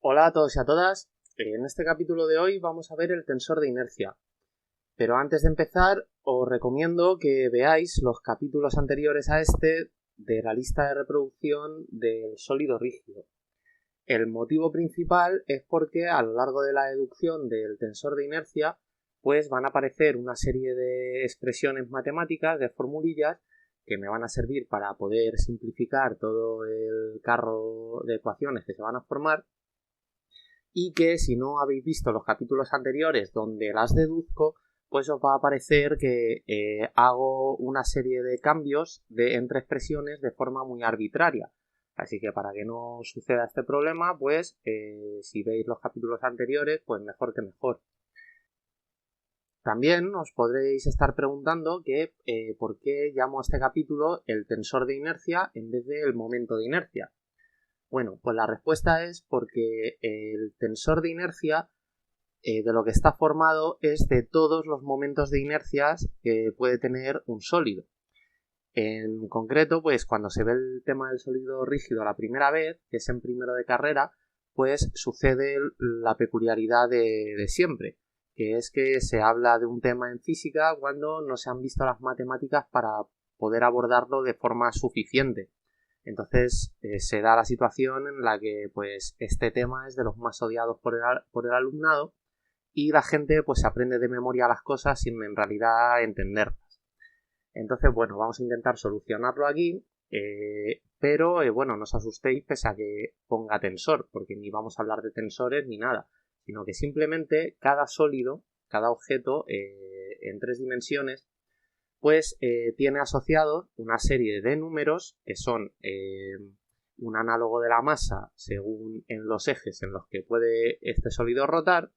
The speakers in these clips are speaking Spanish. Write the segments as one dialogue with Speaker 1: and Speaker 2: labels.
Speaker 1: Hola a todos y a todas. En este capítulo de hoy vamos a ver el tensor de inercia. Pero antes de empezar, os recomiendo que veáis los capítulos anteriores a este de la lista de reproducción del sólido rígido. El motivo principal es porque a lo largo de la deducción del tensor de inercia, pues van a aparecer una serie de expresiones matemáticas, de formulillas, que me van a servir para poder simplificar todo el carro de ecuaciones que se van a formar. Y que si no habéis visto los capítulos anteriores donde las deduzco, pues os va a parecer que hago una serie de cambios entre expresiones de forma muy arbitraria. Así que para que no suceda este problema, pues si veis los capítulos anteriores, pues mejor que mejor. También os podréis estar preguntando que por qué llamo a este capítulo el tensor de inercia en vez del momento de inercia. Bueno, pues la respuesta es porque el tensor de inercia de lo que está formado es de todos los momentos de inercias que puede tener un sólido. En concreto, pues cuando se ve el tema del sólido rígido la primera vez, que es en primero de carrera, pues sucede la peculiaridad de siempre, que es que se habla de un tema en física cuando no se han visto las matemáticas para poder abordarlo de forma suficiente. Entonces se da la situación en la que pues este tema es de los más odiados por el alumnado y la gente pues se aprende de memoria las cosas sin en realidad entenderlas. Entonces, bueno, vamos a intentar solucionarlo aquí, pero bueno, no os asustéis pese a que ponga tensor, porque ni vamos a hablar de tensores ni nada, sino que simplemente cada sólido, cada objeto en 3 dimensiones, pues tiene asociados una serie de números que son un análogo de la masa según en los ejes en los que puede este sólido rotar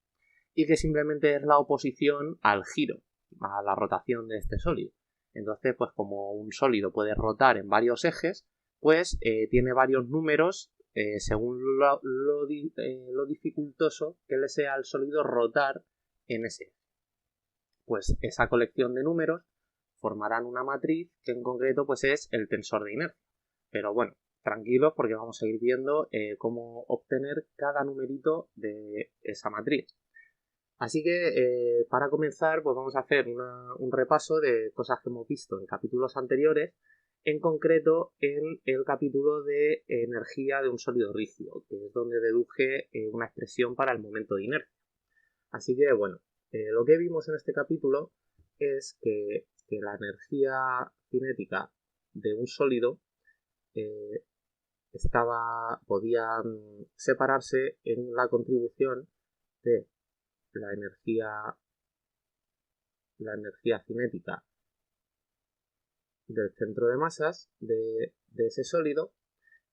Speaker 1: y que simplemente es la oposición al giro, a la rotación de este sólido. Entonces, pues como un sólido puede rotar en varios ejes, pues tiene varios números según lo dificultoso que le sea al sólido rotar en ese eje. Pues esa colección de números formarán una matriz que en concreto pues es el tensor de inercia. Pero bueno, tranquilos porque vamos a ir viendo cómo obtener cada numerito de esa matriz. Así que para comenzar pues vamos a hacer un repaso de cosas que hemos visto en capítulos anteriores, en concreto en el capítulo de energía de un sólido rígido, que es donde deduje una expresión para el momento de inercia. Así que bueno, lo que vimos en este capítulo es que la energía cinética de un sólido podía separarse en la contribución de la energía cinética del centro de masas de ese sólido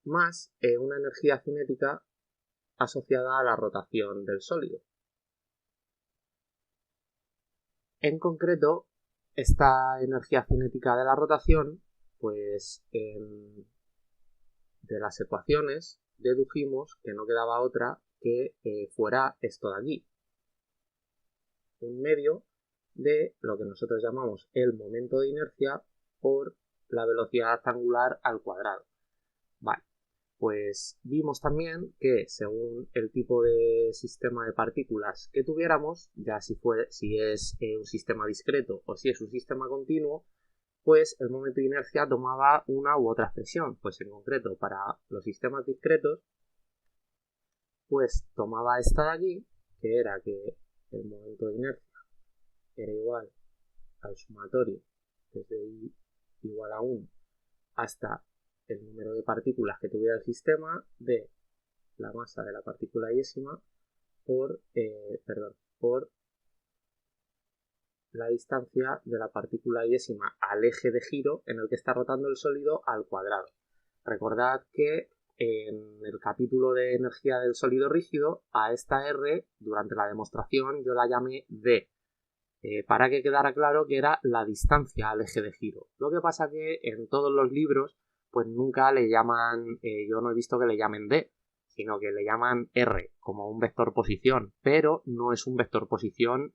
Speaker 1: más una energía cinética asociada a la rotación del sólido. En concreto, esta energía cinética de la rotación, pues de las ecuaciones dedujimos que no quedaba otra que fuera esto de aquí, un medio de lo que nosotros llamamos el momento de inercia por la velocidad angular al cuadrado. Vale, pues vimos también que según el tipo de sistema de partículas que tuviéramos, ya si es un sistema discreto o si es un sistema continuo, pues el momento de inercia tomaba una u otra expresión. Pues en concreto para los sistemas discretos, pues tomaba esta de aquí, que era que el momento de inercia era igual al sumatorio desde I igual a 1 hasta el número de partículas que tuviera el sistema de la masa de la partícula iésima por la distancia de la partícula iésima al eje de giro en el que está rotando el sólido al cuadrado. Recordad que en el capítulo de energía del sólido rígido, a esta R, durante la demostración, yo la llamé D, para que quedara claro que era la distancia al eje de giro. Lo que pasa que en todos los libros, pues nunca le llaman, yo no he visto que le llamen D, sino que le llaman R, como un vector posición, pero no es un vector posición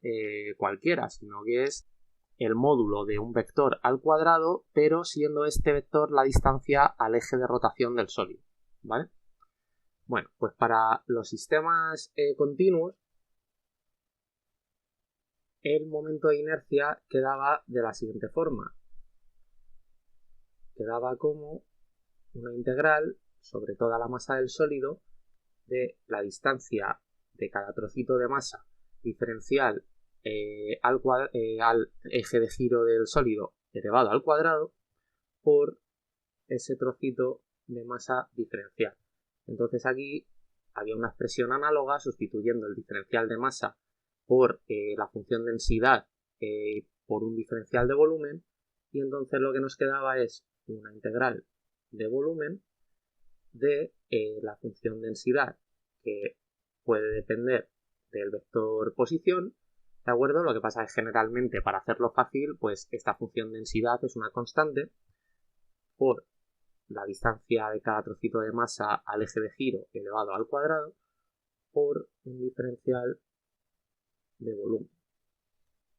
Speaker 1: cualquiera, sino que es el módulo de un vector al cuadrado, pero siendo este vector la distancia al eje de rotación del sólido, ¿vale? Bueno, pues para los sistemas continuos, el momento de inercia quedaba de la siguiente forma. Quedaba como una integral sobre toda la masa del sólido de la distancia de cada trocito de masa diferencial al eje de giro del sólido elevado al cuadrado por ese trocito de masa diferencial. Entonces aquí había una expresión análoga sustituyendo el diferencial de masa por la función densidad por un diferencial de volumen, y entonces lo que nos quedaba es una integral de volumen de la función densidad, que puede depender del vector posición, ¿de acuerdo? Lo que pasa es que generalmente, para hacerlo fácil, pues esta función densidad es una constante por la distancia de cada trocito de masa al eje de giro elevado al cuadrado por un diferencial de volumen.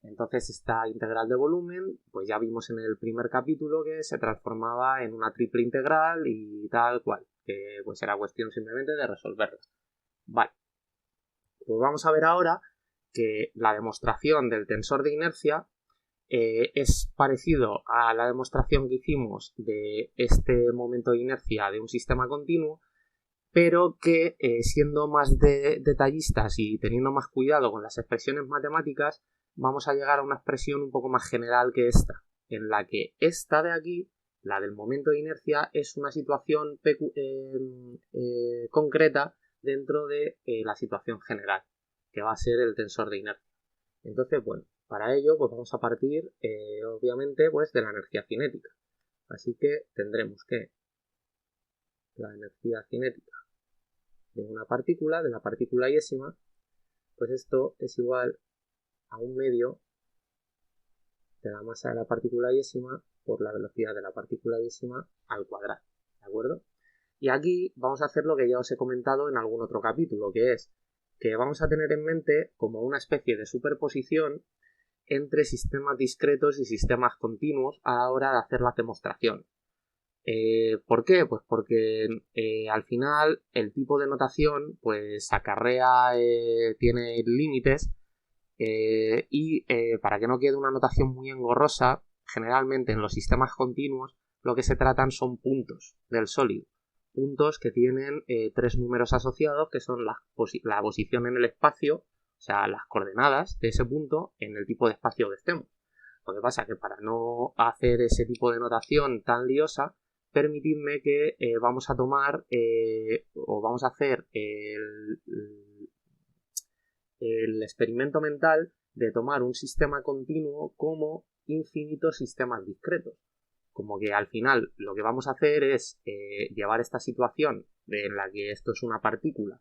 Speaker 1: Entonces esta integral de volumen, pues ya vimos en el primer capítulo que se transformaba en una triple integral y tal cual, que pues era cuestión simplemente de resolverla. Vale, pues vamos a ver ahora que la demostración del tensor de inercia es parecido a la demostración que hicimos de este momento de inercia de un sistema continuo, pero que siendo más detallistas y teniendo más cuidado con las expresiones matemáticas, vamos a llegar a una expresión un poco más general que esta, en la que esta de aquí, la del momento de inercia, es una situación concreta dentro de la situación general, que va a ser el tensor de inercia. Entonces, bueno, para ello pues vamos a partir, obviamente, pues de la energía cinética. Así que tendremos que la energía cinética de una partícula, de la partícula iésima, pues esto es igual a 1/2 de la masa de la partícula iésima por la velocidad de la partícula iésima al cuadrado, ¿de acuerdo? Y aquí vamos a hacer lo que ya os he comentado en algún otro capítulo, que es que vamos a tener en mente como una especie de superposición entre sistemas discretos y sistemas continuos a la hora de hacer las demostraciones. ¿Por qué? Pues porque al final el tipo de notación pues acarrea, tiene límites y para que no quede una notación muy engorrosa, generalmente en los sistemas continuos lo que se tratan son puntos del sólido. Puntos que tienen 3 números asociados, que son la posición en el espacio, o sea, las coordenadas de ese punto en el tipo de espacio que estemos. Lo que pasa es que para no hacer ese tipo de notación tan liosa, permitidme que vamos a tomar o vamos a hacer el experimento mental de tomar un sistema continuo como infinitos sistemas discretos. Como que al final lo que vamos a hacer es llevar esta situación en la que esto es una partícula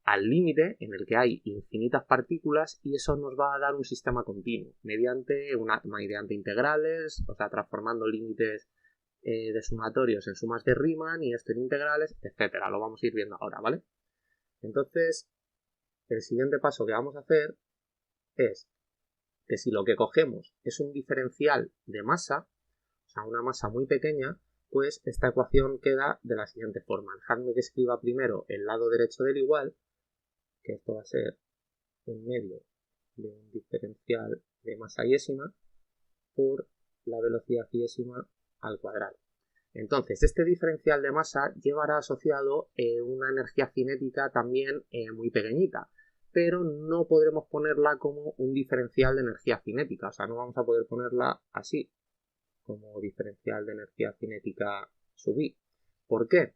Speaker 1: al límite en el que hay infinitas partículas, y eso nos va a dar un sistema continuo mediante integrales, o sea, transformando límites de sumatorios en sumas de Riemann y esto en integrales, etcétera. Lo vamos a ir viendo ahora, ¿vale? Entonces, el siguiente paso que vamos a hacer es que si lo que cogemos es un diferencial de masa, o sea, una masa muy pequeña, pues esta ecuación queda de la siguiente forma. Dejadme que escriba primero el lado derecho del igual, que esto va a ser 1/2 de un diferencial de masa iésima por la velocidad iésima al cuadrado. Entonces, este diferencial de masa llevará asociado una energía cinética también muy pequeñita, pero no podremos ponerla como un diferencial de energía cinética, o sea, no vamos a poder ponerla así, como diferencial de energía cinética sub I. ¿Por qué?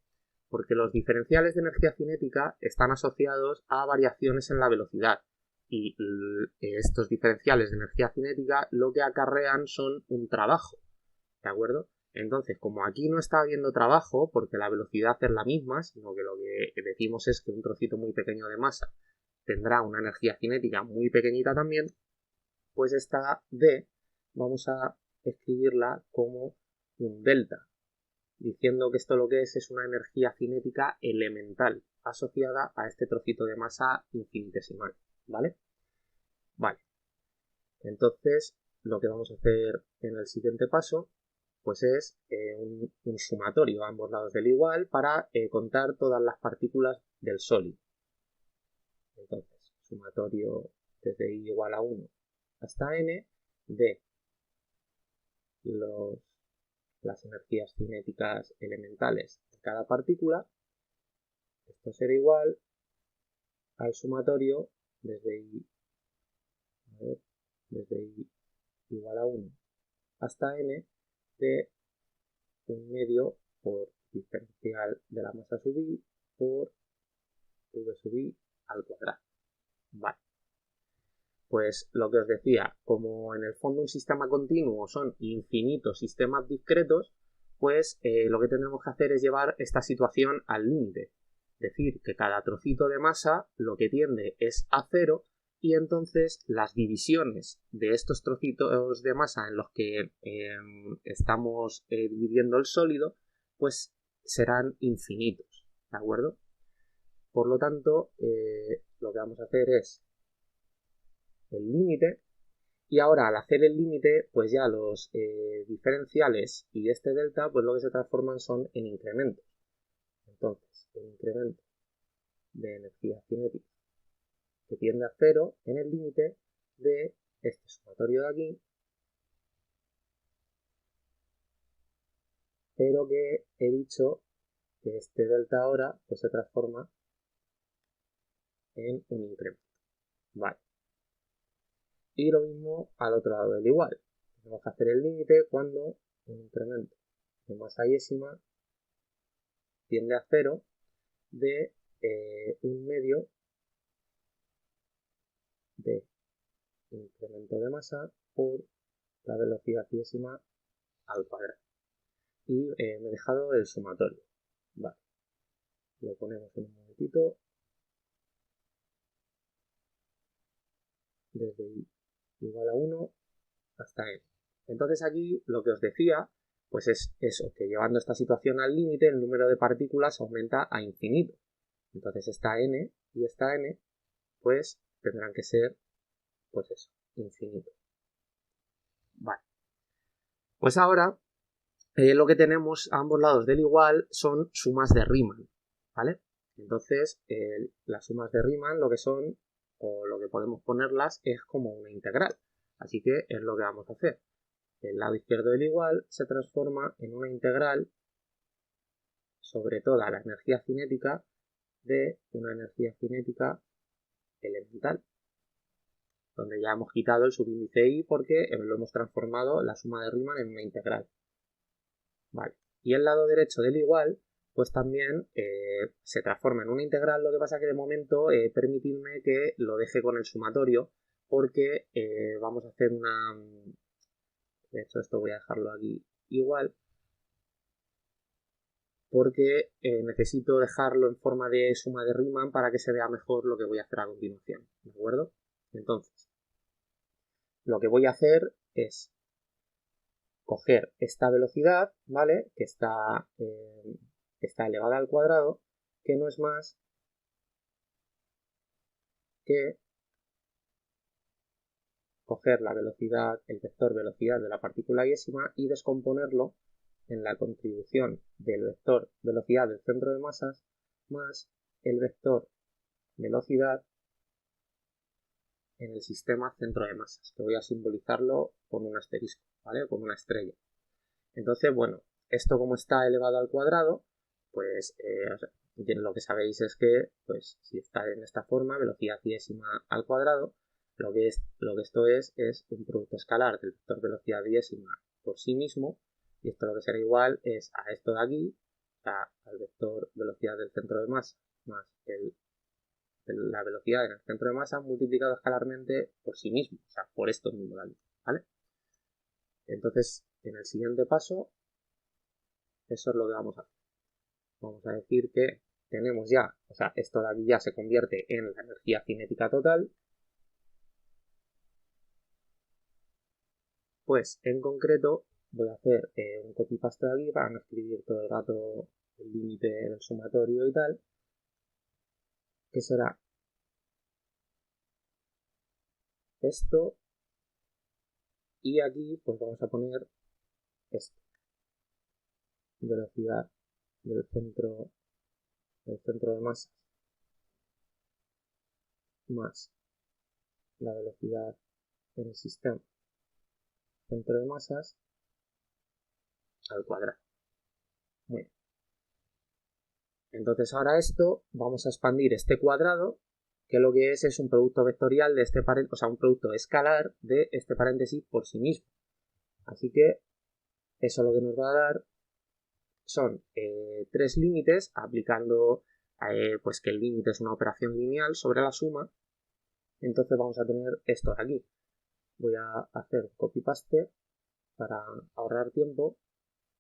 Speaker 1: Porque los diferenciales de energía cinética están asociados a variaciones en la velocidad, y estos diferenciales de energía cinética lo que acarrean son un trabajo, ¿de acuerdo? Entonces, como aquí no está habiendo trabajo, porque la velocidad es la misma, sino que lo que decimos es que un trocito muy pequeño de masa tendrá una energía cinética muy pequeñita también, pues esta D vamos a escribirla como un delta, diciendo que esto lo que es una energía cinética elemental asociada a este trocito de masa infinitesimal, ¿vale? Vale. Entonces, lo que vamos a hacer en el siguiente paso, pues es un sumatorio a ambos lados del igual para contar todas las partículas del sólido. Entonces, sumatorio desde i igual a 1 hasta n de las energías cinéticas elementales de cada partícula. Esto será igual al sumatorio desde i igual a 1 hasta n de un medio por diferencial de la masa sub i por v sub i al cuadrado. Vale. Pues lo que os decía, como en el fondo un sistema continuo son infinitos sistemas discretos, pues lo que tendremos que hacer es llevar esta situación al límite. Es decir, que cada trocito de masa lo que tiende es a cero y entonces las divisiones de estos trocitos de masa en los que estamos dividiendo el sólido, pues serán infinitos, ¿de acuerdo? Por lo tanto, lo que vamos a hacer es el límite, y ahora al hacer el límite, pues ya los diferenciales y este delta, pues lo que se transforman son en incrementos. Entonces, el incremento de energía cinética que tiende a cero en el límite de este sumatorio de aquí, pero que he dicho que este delta ahora pues se transforma en un incremento. Vale. Y lo mismo al otro lado del igual. Tenemos que hacer el límite cuando un incremento de masa iésima tiende a cero de un medio de incremento de masa por la velocidad iésima al cuadrado. Y me he dejado el sumatorio. Vale. Lo ponemos en un momentito. Desde i igual a 1 hasta n. Entonces aquí lo que os decía, pues es eso, que llevando esta situación al límite, el número de partículas aumenta a infinito. Entonces esta n y esta n, pues tendrán que ser, pues eso, infinito. Vale. Pues ahora lo que tenemos a ambos lados del igual son sumas de Riemann, ¿vale? Entonces las sumas de Riemann lo que son, o lo que podemos ponerlas, es como una integral. Así que es lo que vamos a hacer. El lado izquierdo del igual se transforma en una integral sobre toda la energía cinética de una energía cinética elemental, donde ya hemos quitado el subíndice i porque lo hemos transformado la suma de Riemann en una integral. Vale. Y el lado derecho del igual, pues también se transforma en una integral, lo que pasa que de momento permitidme que lo deje con el sumatorio porque vamos a hacer una... De hecho, esto voy a dejarlo aquí igual, porque necesito dejarlo en forma de suma de Riemann para que se vea mejor lo que voy a hacer a continuación, ¿de acuerdo? Entonces, lo que voy a hacer es coger esta velocidad, ¿vale? Que está elevada al cuadrado, que no es más que coger la velocidad, el vector velocidad de la partícula iésima y descomponerlo en la contribución del vector velocidad del centro de masas más el vector velocidad en el sistema centro de masas, que voy a simbolizarlo con un asterisco, ¿vale? Con una estrella. Entonces, bueno, esto como está elevado al cuadrado, pues lo que sabéis es que, pues, si está en esta forma, velocidad iésima al cuadrado, lo que esto es un producto escalar del vector velocidad iésima por sí mismo, y esto lo que será igual es a esto de aquí, al vector velocidad del centro de masa, más la velocidad en el centro de masa multiplicado escalarmente por sí mismo, o sea, por esto mismo, ¿vale? Entonces, en el siguiente paso, eso es lo que vamos a hacer. Vamos a decir que tenemos ya, o sea, esto de aquí ya se convierte en la energía cinética total. Pues en concreto voy a hacer un copy-paste de aquí para no escribir todo el rato el límite del sumatorio y tal, que será esto, y aquí pues vamos a poner esto, velocidad del centro de masas más la velocidad en el sistema centro de masas al cuadrado. Muy bien. Entonces ahora esto, vamos a expandir este cuadrado, que lo que es un producto vectorial de este paréntesis, o sea, un producto escalar de este paréntesis por sí mismo. Así que eso lo que nos va a dar son tres límites, aplicando pues que el límite es una operación lineal sobre la suma. Entonces vamos a tener esto de aquí. Voy a hacer copy-paste para ahorrar tiempo,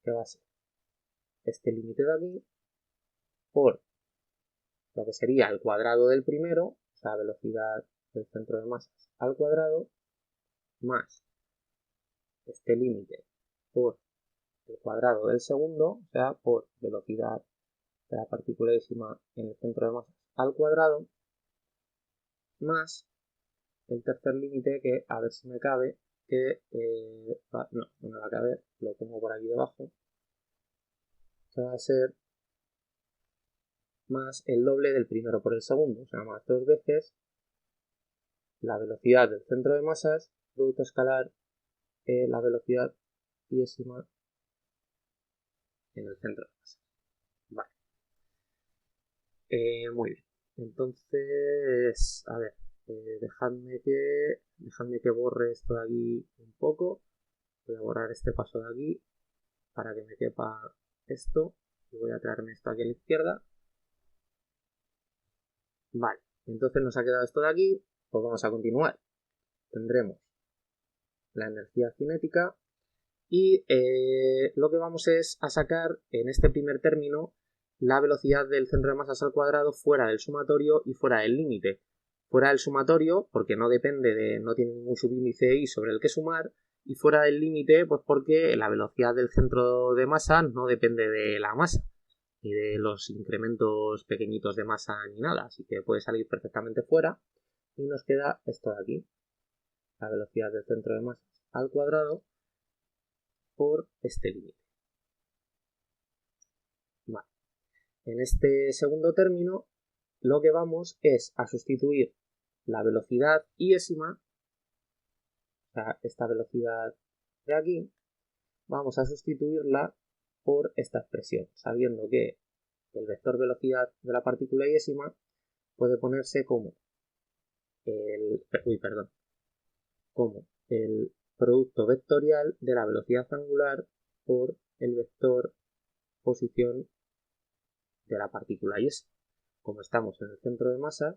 Speaker 1: que va a ser este límite de aquí por lo que sería el cuadrado del primero, o sea, velocidad del centro de masas al cuadrado, más este límite por el cuadrado del segundo, o sea, por velocidad de la partícula en el centro de masas al cuadrado, más el tercer límite que, a ver si me cabe, que no me va a caber, lo pongo por aquí debajo, que va a ser más el doble del primero por el segundo, o sea, más 2 veces la velocidad del centro de masas, producto escalar, la velocidad iésima en el centro de masas. Vale. Muy bien. Entonces, a ver, dejadme que borre esto de aquí un poco. Voy a borrar este paso de aquí para que me quepa esto. Y voy a traerme esto aquí a la izquierda. Vale, entonces nos ha quedado esto de aquí. Pues vamos a continuar. Tendremos la energía cinética y lo que vamos es a sacar en este primer término la velocidad del centro de masas al cuadrado fuera del sumatorio y fuera del límite. Fuera del sumatorio, porque no depende no tiene ningún subíndice i sobre el que sumar, y fuera del límite, pues porque la velocidad del centro de masa no depende de la masa, ni de los incrementos pequeñitos de masa ni nada, así que puede salir perfectamente fuera, y nos queda esto de aquí, la velocidad del centro de masas al cuadrado por este límite. Vale. En este segundo término, lo que vamos es a sustituir la velocidad iésima, o sea, esta velocidad de aquí, vamos a sustituirla por esta expresión, sabiendo que el vector velocidad de la partícula iésima puede ponerse como como el producto vectorial de la velocidad angular por el vector posición de la partícula iésima. Como estamos en el centro de masas,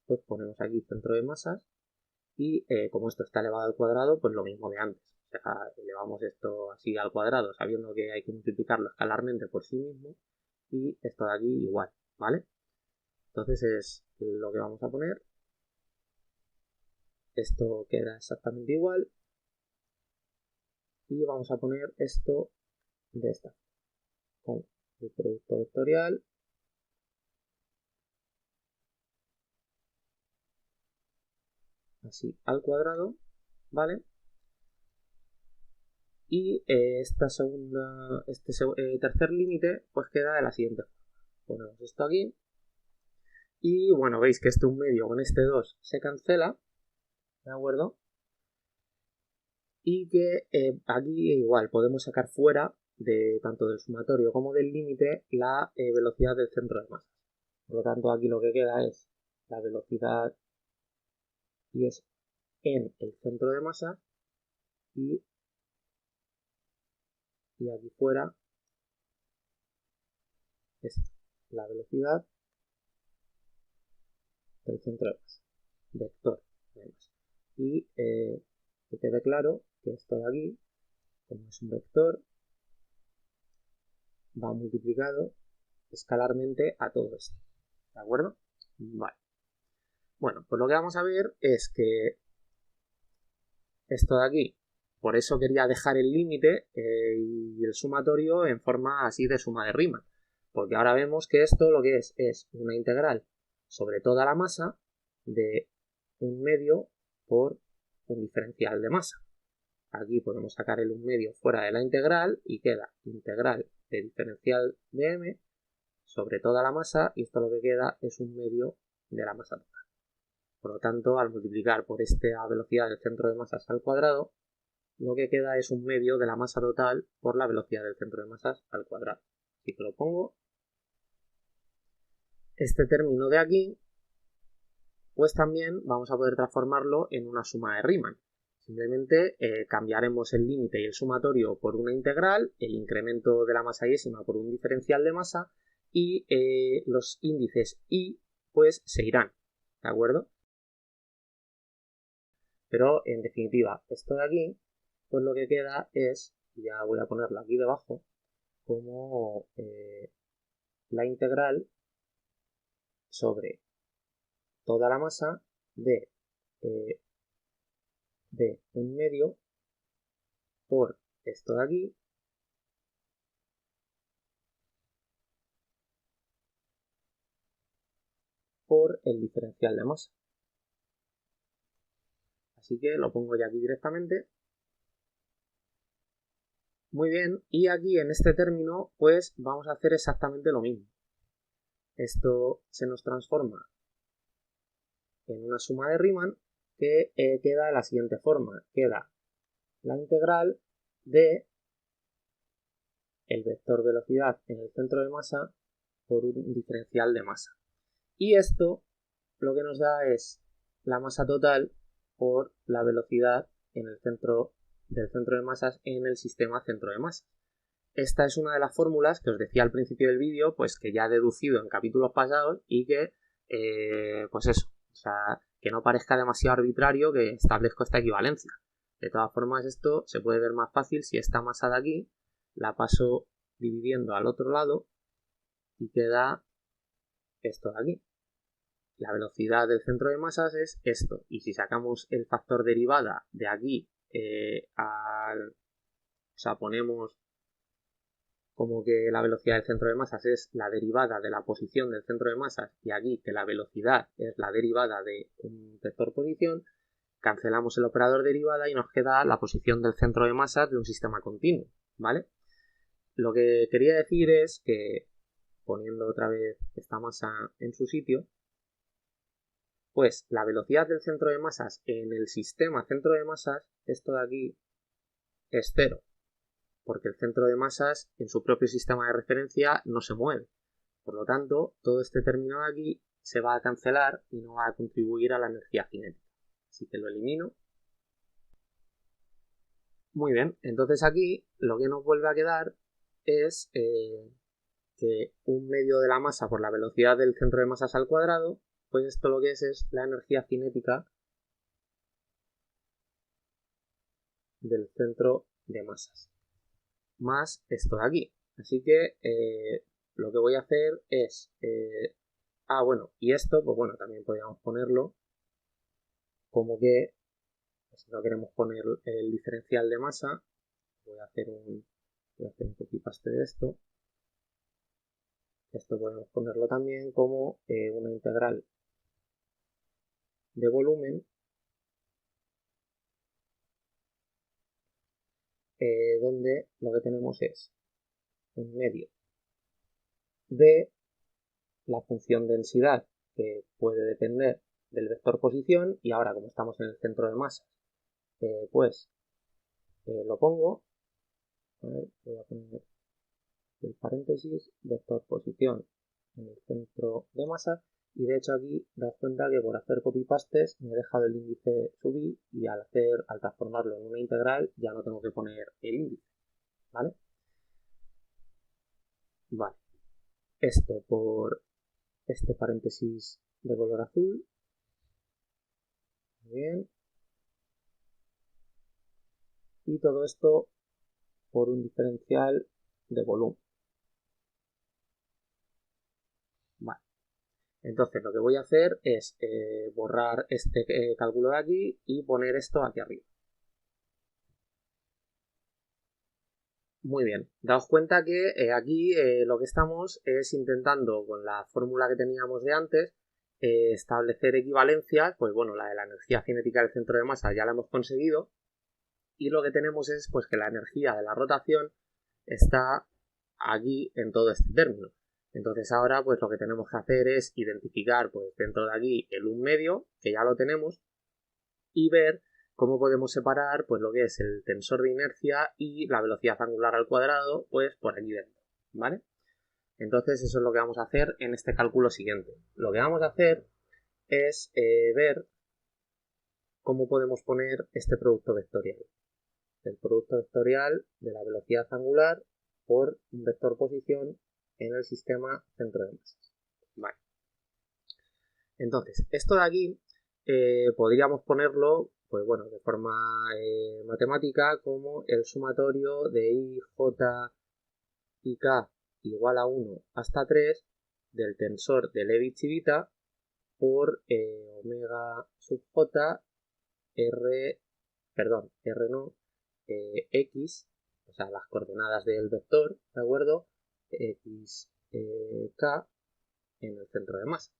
Speaker 1: pues ponemos aquí centro de masas y como esto está elevado al cuadrado, pues lo mismo de antes. O sea, elevamos esto así al cuadrado sabiendo que hay que multiplicarlo escalarmente por sí mismo y esto de aquí igual, ¿vale? Entonces es lo que vamos a poner. Esto queda exactamente igual y vamos a poner esto de esta con el producto vectorial así al cuadrado, ¿vale? Y este tercer límite pues queda de la siguiente forma. Ponemos esto aquí y bueno, veis que este 1/2 con este 2 se cancela, ¿de acuerdo? Y que aquí igual podemos sacar fuera de tanto del sumatorio como del límite la velocidad del centro de masas. Por lo tanto, aquí lo que queda es la velocidad y es en el centro de masa y aquí fuera es la velocidad del centro de masa, vector de masa. Y que quede claro que esto de aquí, como es un vector, va multiplicado escalarmente a todo esto. ¿De acuerdo? Vale. Bueno, pues lo que vamos a ver es que esto de aquí, por eso quería dejar el límite y el sumatorio en forma así de suma de rima. Porque ahora vemos que esto lo que es una integral sobre toda la masa de 1/2 por un diferencial de masa. Aquí podemos sacar el 1/2 fuera de la integral y queda integral de diferencial de m sobre toda la masa, y esto lo que queda es un medio de la masa total. Por lo tanto, al multiplicar por esta velocidad del centro de masas al cuadrado, lo que queda es un medio de la masa total por la velocidad del centro de masas al cuadrado. Así que lo pongo. Este término de aquí, pues también vamos a poder transformarlo en una suma de Riemann. Simplemente cambiaremos el límite y el sumatorio por una integral, el incremento de la masa yésima por un diferencial de masa, y los índices y pues se irán, ¿de acuerdo? Pero en definitiva, esto de aquí, pues lo que queda es, ya voy a ponerlo aquí debajo, como la integral sobre toda la masa de un medio por esto de aquí por el diferencial de masa. Así que lo pongo ya aquí directamente. Muy bien, y aquí en este término pues vamos a hacer exactamente lo mismo. Esto se nos transforma en una suma de Riemann que queda de la siguiente forma. Queda la integral de el vector velocidad en el centro de masa por un diferencial de masa. Y esto lo que nos da es la masa total por la velocidad en el centro del centro de masas en el sistema centro de masas. Esta es una de las fórmulas que os decía al principio del vídeo, pues que ya he deducido en capítulos pasados y que, pues eso, o sea, que no parezca demasiado arbitrario que establezco esta equivalencia. De todas formas, esto se puede ver más fácil si esta masa de aquí la paso dividiendo al otro lado y queda esto de aquí. La velocidad del centro de masas es esto, y si sacamos el factor derivada de aquí o sea, ponemos como que la velocidad del centro de masas es la derivada de la posición del centro de masas y aquí que la velocidad es la derivada de un vector posición, cancelamos el operador derivada y nos queda la posición del centro de masas de un sistema continuo, ¿vale? Lo que quería decir es que, poniendo otra vez esta masa en su sitio, pues la velocidad del centro de masas en el sistema centro de masas, esto de aquí, es 0. Porque el centro de masas en su propio sistema de referencia no se mueve. Por lo tanto, todo este término de aquí se va a cancelar y no va a contribuir a la energía cinética. Así que lo elimino. Muy bien, entonces aquí lo que nos vuelve a quedar es que un medio de la masa por la velocidad del centro de masas al cuadrado, pues esto lo que es la energía cinética del centro de masas. Más esto de aquí. Así que lo que voy a hacer es... bueno, y esto, pues bueno, también podríamos ponerlo como que, si no queremos poner el diferencial de masa, voy a hacer un copy paste de esto. Esto podemos ponerlo también como una integral de volumen donde lo que tenemos es un medio de la función densidad que puede depender del vector posición, y ahora como estamos en el centro de masas, pues lo pongo, a ver, voy a poner el paréntesis, vector posición en el centro de masas, y de hecho aquí daos cuenta que por hacer copy pastes me he dejado el índice subir y al transformarlo en una integral ya no tengo que poner el índice, ¿vale? Vale, esto por este paréntesis de color azul. Muy bien. Y todo esto por un diferencial de volumen. Vale. Entonces lo que voy a hacer es borrar este cálculo de aquí y poner esto aquí arriba. Muy bien. Daos cuenta que aquí lo que estamos es intentando, con la fórmula que teníamos de antes, establecer equivalencias. Pues bueno, la de la energía cinética del centro de masa ya la hemos conseguido. Y lo que tenemos es pues que la energía de la rotación está aquí en todo este término. Entonces ahora pues lo que tenemos que hacer es identificar pues dentro de aquí el 1 medio, que ya lo tenemos, y ver cómo podemos separar pues lo que es el tensor de inercia y la velocidad angular al cuadrado pues por aquí dentro, ¿vale? Entonces eso es lo que vamos a hacer en este cálculo siguiente. Lo que vamos a hacer es ver cómo podemos poner este producto vectorial. El producto vectorial de la velocidad angular por un vector posición en el sistema centro de masas. Vale. Entonces, esto de aquí podríamos ponerlo, pues bueno, de forma matemática como el sumatorio de I, J y K igual a 1 hasta 3 del tensor de Levi Civita por omega sub J R no, X, o sea, las coordenadas del vector, ¿de acuerdo? X, K en el centro de masa.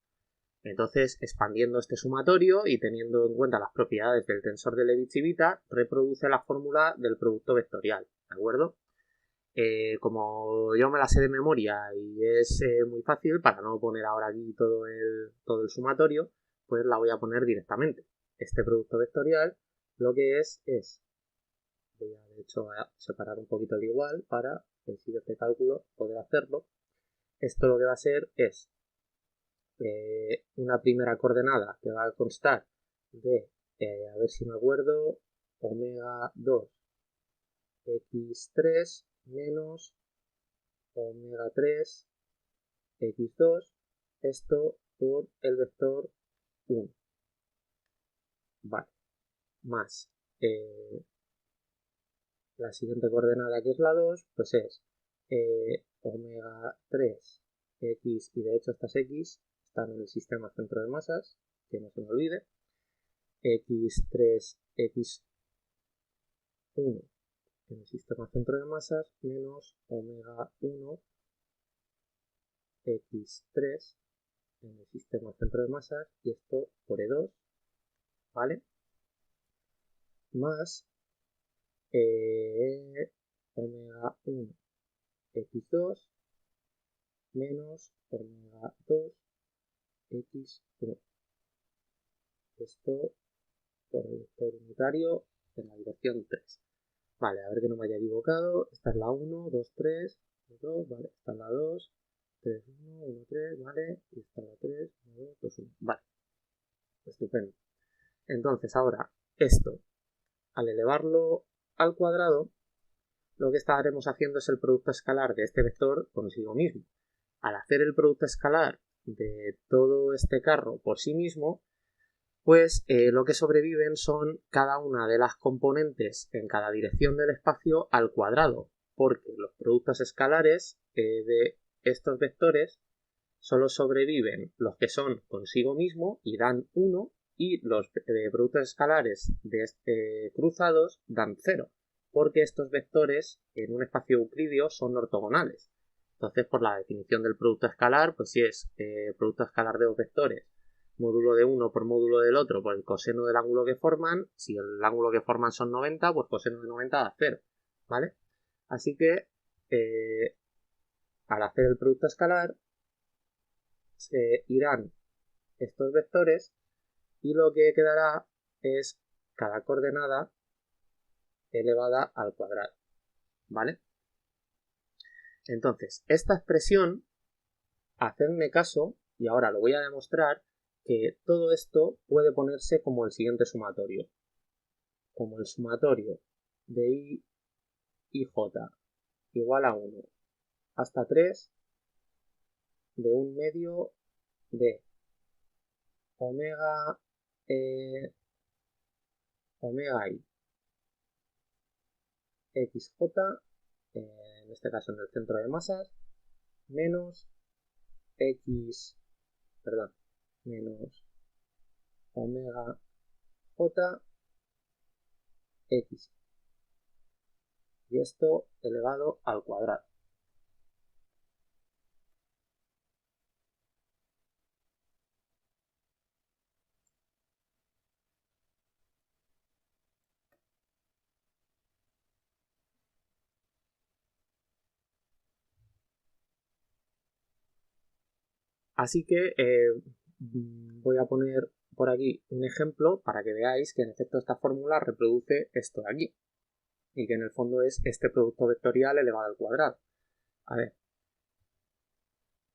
Speaker 1: Entonces, expandiendo este sumatorio y teniendo en cuenta las propiedades del tensor de Levi Civita, reproduce la fórmula del producto vectorial, ¿de acuerdo? Como yo me la sé de memoria y es muy fácil, para no poner ahora aquí todo el sumatorio, pues la voy a poner directamente. Este producto vectorial lo que es, voy a de hecho a separar un poquito el igual para el siguiente cálculo poder hacerlo. Esto lo que va a ser es una primera coordenada que va a constar de, a ver si me acuerdo, omega 2 x3 menos omega 3 x2, esto por el vector 1, vale, más la siguiente coordenada que es la 2, pues es omega 3 x, y de hecho estas x están en el sistema centro de masas, que no se me olvide, x3 x1 en el sistema centro de masas menos omega 1 x3 en el sistema centro de masas, y esto por E2, ¿vale? Más omega 1 x2 menos omega 2 x1. Esto por el vector unitario en la dirección 3. Vale, a ver que no me haya equivocado. Esta es la 1, 2, 3, 2, vale. Esta es la 2, 3, 1, 1, 3, vale. Y esta es la 3, 1, 2, 2, 1. Vale. Estupendo. Entonces ahora, esto, al elevarlo al cuadrado, lo que estaremos haciendo es el producto escalar de este vector consigo mismo. Al hacer el producto escalar de todo este carro por sí mismo, pues lo que sobreviven son cada una de las componentes en cada dirección del espacio al cuadrado, porque los productos escalares de estos vectores solo sobreviven los que son consigo mismo y dan 1, y los productos escalares cruzados dan 0, porque estos vectores en un espacio euclidio son ortogonales. Entonces, por la definición del producto escalar, pues si es producto escalar de dos vectores, módulo de uno por módulo del otro por el coseno del ángulo que forman, si el ángulo que forman son 90, pues coseno de 90 da 0, ¿vale? Así que al hacer el producto escalar se irán estos vectores y lo que quedará es cada coordenada elevada al cuadrado, ¿vale? Entonces, esta expresión, hacedme caso, y ahora lo voy a demostrar, que todo esto puede ponerse como el siguiente sumatorio. Como el sumatorio de I y J igual a 1 hasta 3 de 1 medio de omega, omega I xj, en este caso en el centro de masas, menos x, perdón, menos omega j x, y esto elevado al cuadrado. Así que voy a poner por aquí un ejemplo para que veáis que en efecto esta fórmula reproduce esto de aquí y que en el fondo es este producto vectorial elevado al cuadrado. A ver,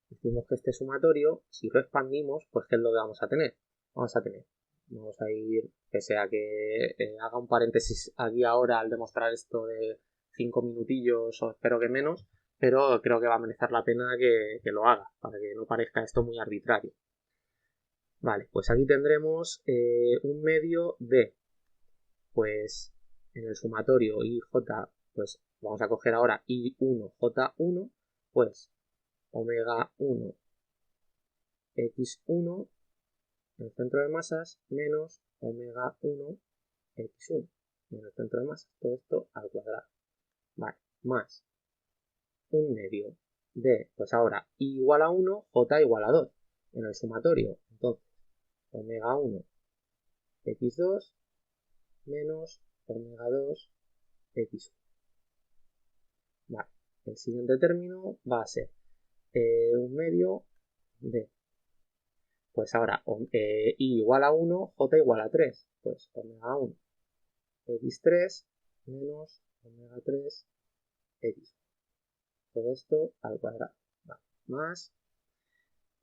Speaker 1: decimos que este sumatorio, si lo expandimos, pues ¿qué es lo que vamos a tener? Vamos a ir, que sea que haga un paréntesis aquí ahora al demostrar esto de 5 minutillos o espero que menos, pero creo que va a merecer la pena que lo haga, para que no parezca esto muy arbitrario. Vale, pues aquí tendremos un medio de, pues en el sumatorio IJ, pues vamos a coger ahora I1J1, pues omega 1 x1 en el centro de masas menos omega 1 x1 en el centro de masas. Todo esto al cuadrado. Vale, más un medio de, pues ahora I igual a 1, J igual a 2 en el sumatorio. Entonces, omega 1 x2 menos omega 2 x1. Vale, el siguiente término va a ser un medio de, pues ahora I igual a 1, J igual a 3, pues omega 1 x3 menos omega 3 x. Todo esto al cuadrado. Vale. Más,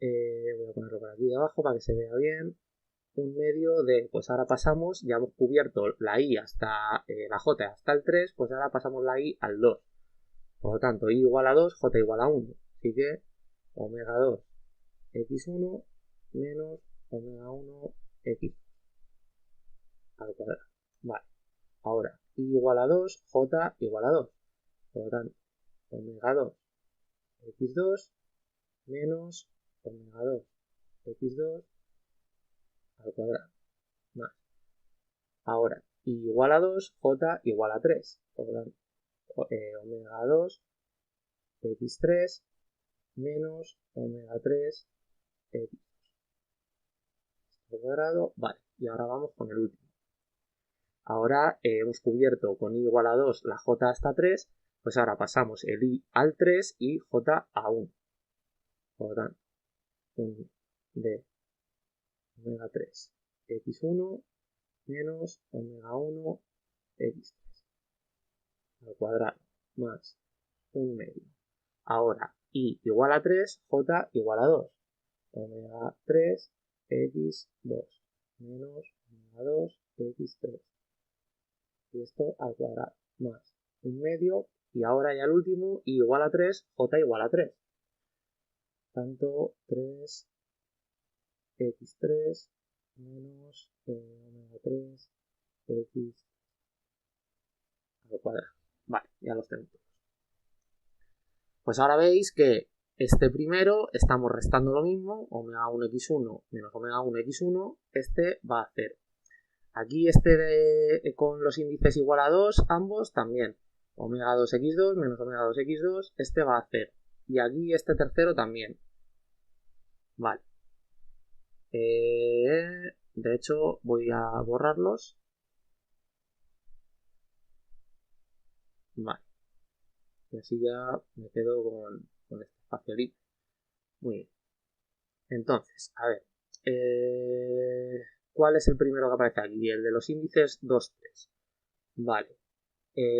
Speaker 1: voy a ponerlo por aquí de abajo para que se vea bien, un medio de, pues ahora pasamos, ya hemos cubierto la I hasta la J hasta el 3, pues ahora pasamos la I al 2. Por lo tanto, I igual a 2, J igual a 1. Así que omega 2 x1 menos omega 1 x al cuadrado. Vale. Ahora, I igual a 2, J igual a 2. Por lo tanto, omega 2 x2 menos omega 2 x2 al cuadrado. Más. Ahora, I igual a 2, J igual a 3. Por lo tanto, omega 2 x3 menos omega 3 x al cuadrado. Vale, y ahora vamos con el último. Ahora hemos cubierto con I igual a 2 la J hasta 3, pues ahora pasamos el I al 3 y J a 1. Por lo tanto, 1 de omega 3 x1 menos omega 1 x3 al cuadrado más un medio. Ahora I igual a 3, J igual a 2. Omega 3 x2 menos omega 2 x3. Y esto al cuadrado más un medio. Y ahora ya el último, I igual a 3, J igual a 3. Tanto 3 x3 menos omega 3 x al cuadrado. Vale, ya los tenemos. Pues ahora veis que este primero estamos restando lo mismo, omega 1 x1 menos omega 1 x1, este va a 0. Aquí con los índices igual a 2, ambos también. Omega 2 x2 menos omega 2 x2, este va a 0. Y aquí este tercero también. Vale. De hecho, voy a borrarlos. Vale. Y así ya me quedo con este espacio libre. Muy bien. Entonces, a ver. ¿Cuál es el primero que aparece aquí? El de los índices 2, 3. Vale.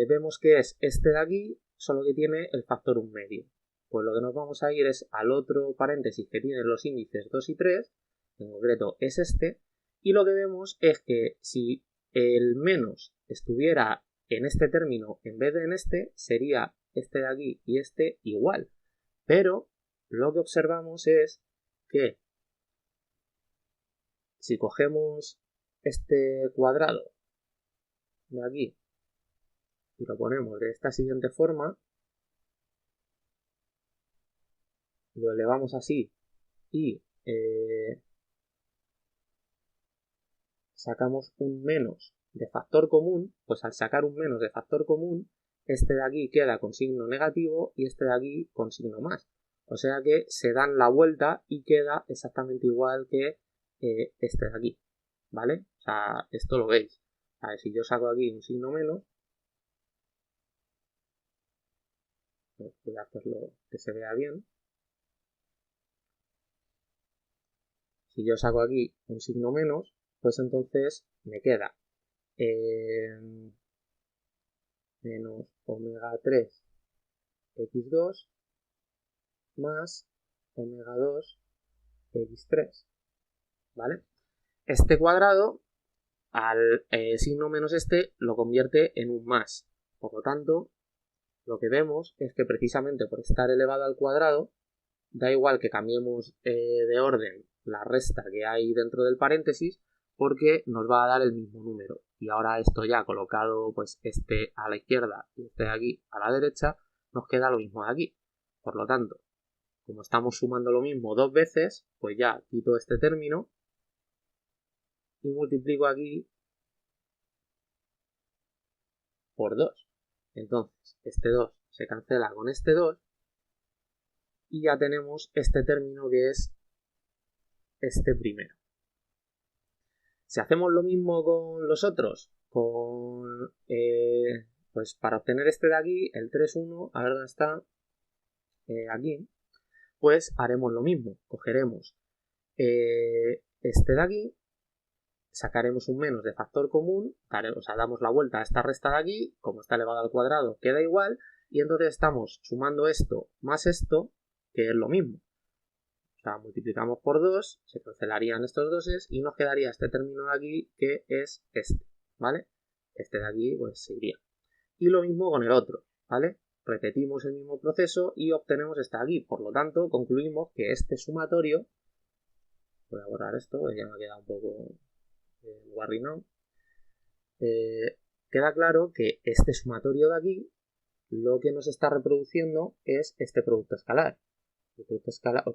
Speaker 1: Vemos que es este de aquí, solo que tiene el factor 1 medio. Pues lo que nos vamos a ir es al otro paréntesis que tiene los índices 2 y 3, en concreto es este, y lo que vemos es que si el menos estuviera en este término en vez de en este, sería este de aquí y este igual. Pero lo que observamos es que si cogemos este cuadrado de aquí y lo ponemos de esta siguiente forma, lo elevamos así y sacamos un menos de factor común, pues al sacar un menos de factor común, este de aquí queda con signo negativo y este de aquí con signo más. O sea que se dan la vuelta y queda exactamente igual que este de aquí, ¿vale? O sea, esto lo veis. A ver, si yo saco aquí un signo menos, voy a hacerlo que se vea bien. si yo saco aquí un signo menos, pues entonces me queda menos omega 3 x2 más omega 2 x3, ¿vale? Este cuadrado, al signo menos este, lo convierte en un más. Por lo tanto, lo que vemos es que precisamente por estar elevado al cuadrado, da igual que cambiemos de orden la resta que hay dentro del paréntesis, porque nos va a dar el mismo número. Y ahora esto ya colocado, pues este a la izquierda y este de aquí a la derecha, nos queda lo mismo de aquí. Por lo tanto, como estamos sumando lo mismo dos veces, pues ya quito este término y multiplico aquí por 2. Entonces, este 2 se cancela con este 2 y ya tenemos este término que es este primero. Si hacemos lo mismo con los otros, pues para obtener este de aquí, el 3,1, a ver dónde está, aquí, pues haremos lo mismo. Cogeremos este de aquí, sacaremos un menos de factor común, o sea, damos la vuelta a esta resta de aquí, como está elevado al cuadrado, queda igual, y entonces estamos sumando esto más esto, que es lo mismo. O sea, multiplicamos por 2, se cancelarían estos doses y nos quedaría este término de aquí que es este, ¿vale? Este de aquí pues se iría. Y lo mismo con el otro, ¿vale? Repetimos el mismo proceso y obtenemos este de aquí. Por lo tanto, concluimos que este sumatorio, voy a borrar esto, porque ya me ha quedado un poco guarrinón, queda claro que este sumatorio de aquí lo que nos está reproduciendo es este producto escalar. El producto escalar, el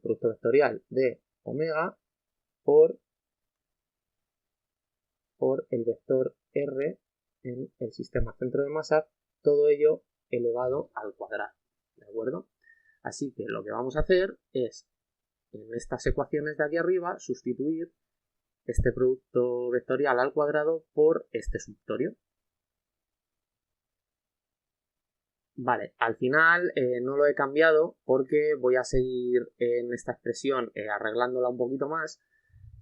Speaker 1: producto vectorial de omega por el vector R en el sistema centro de masa, todo ello elevado al cuadrado, ¿de acuerdo? Así que lo que vamos a hacer es, en estas ecuaciones de aquí arriba, sustituir este producto vectorial al cuadrado por este summatorio. Vale, al final no lo he cambiado porque voy a seguir en esta expresión arreglándola un poquito más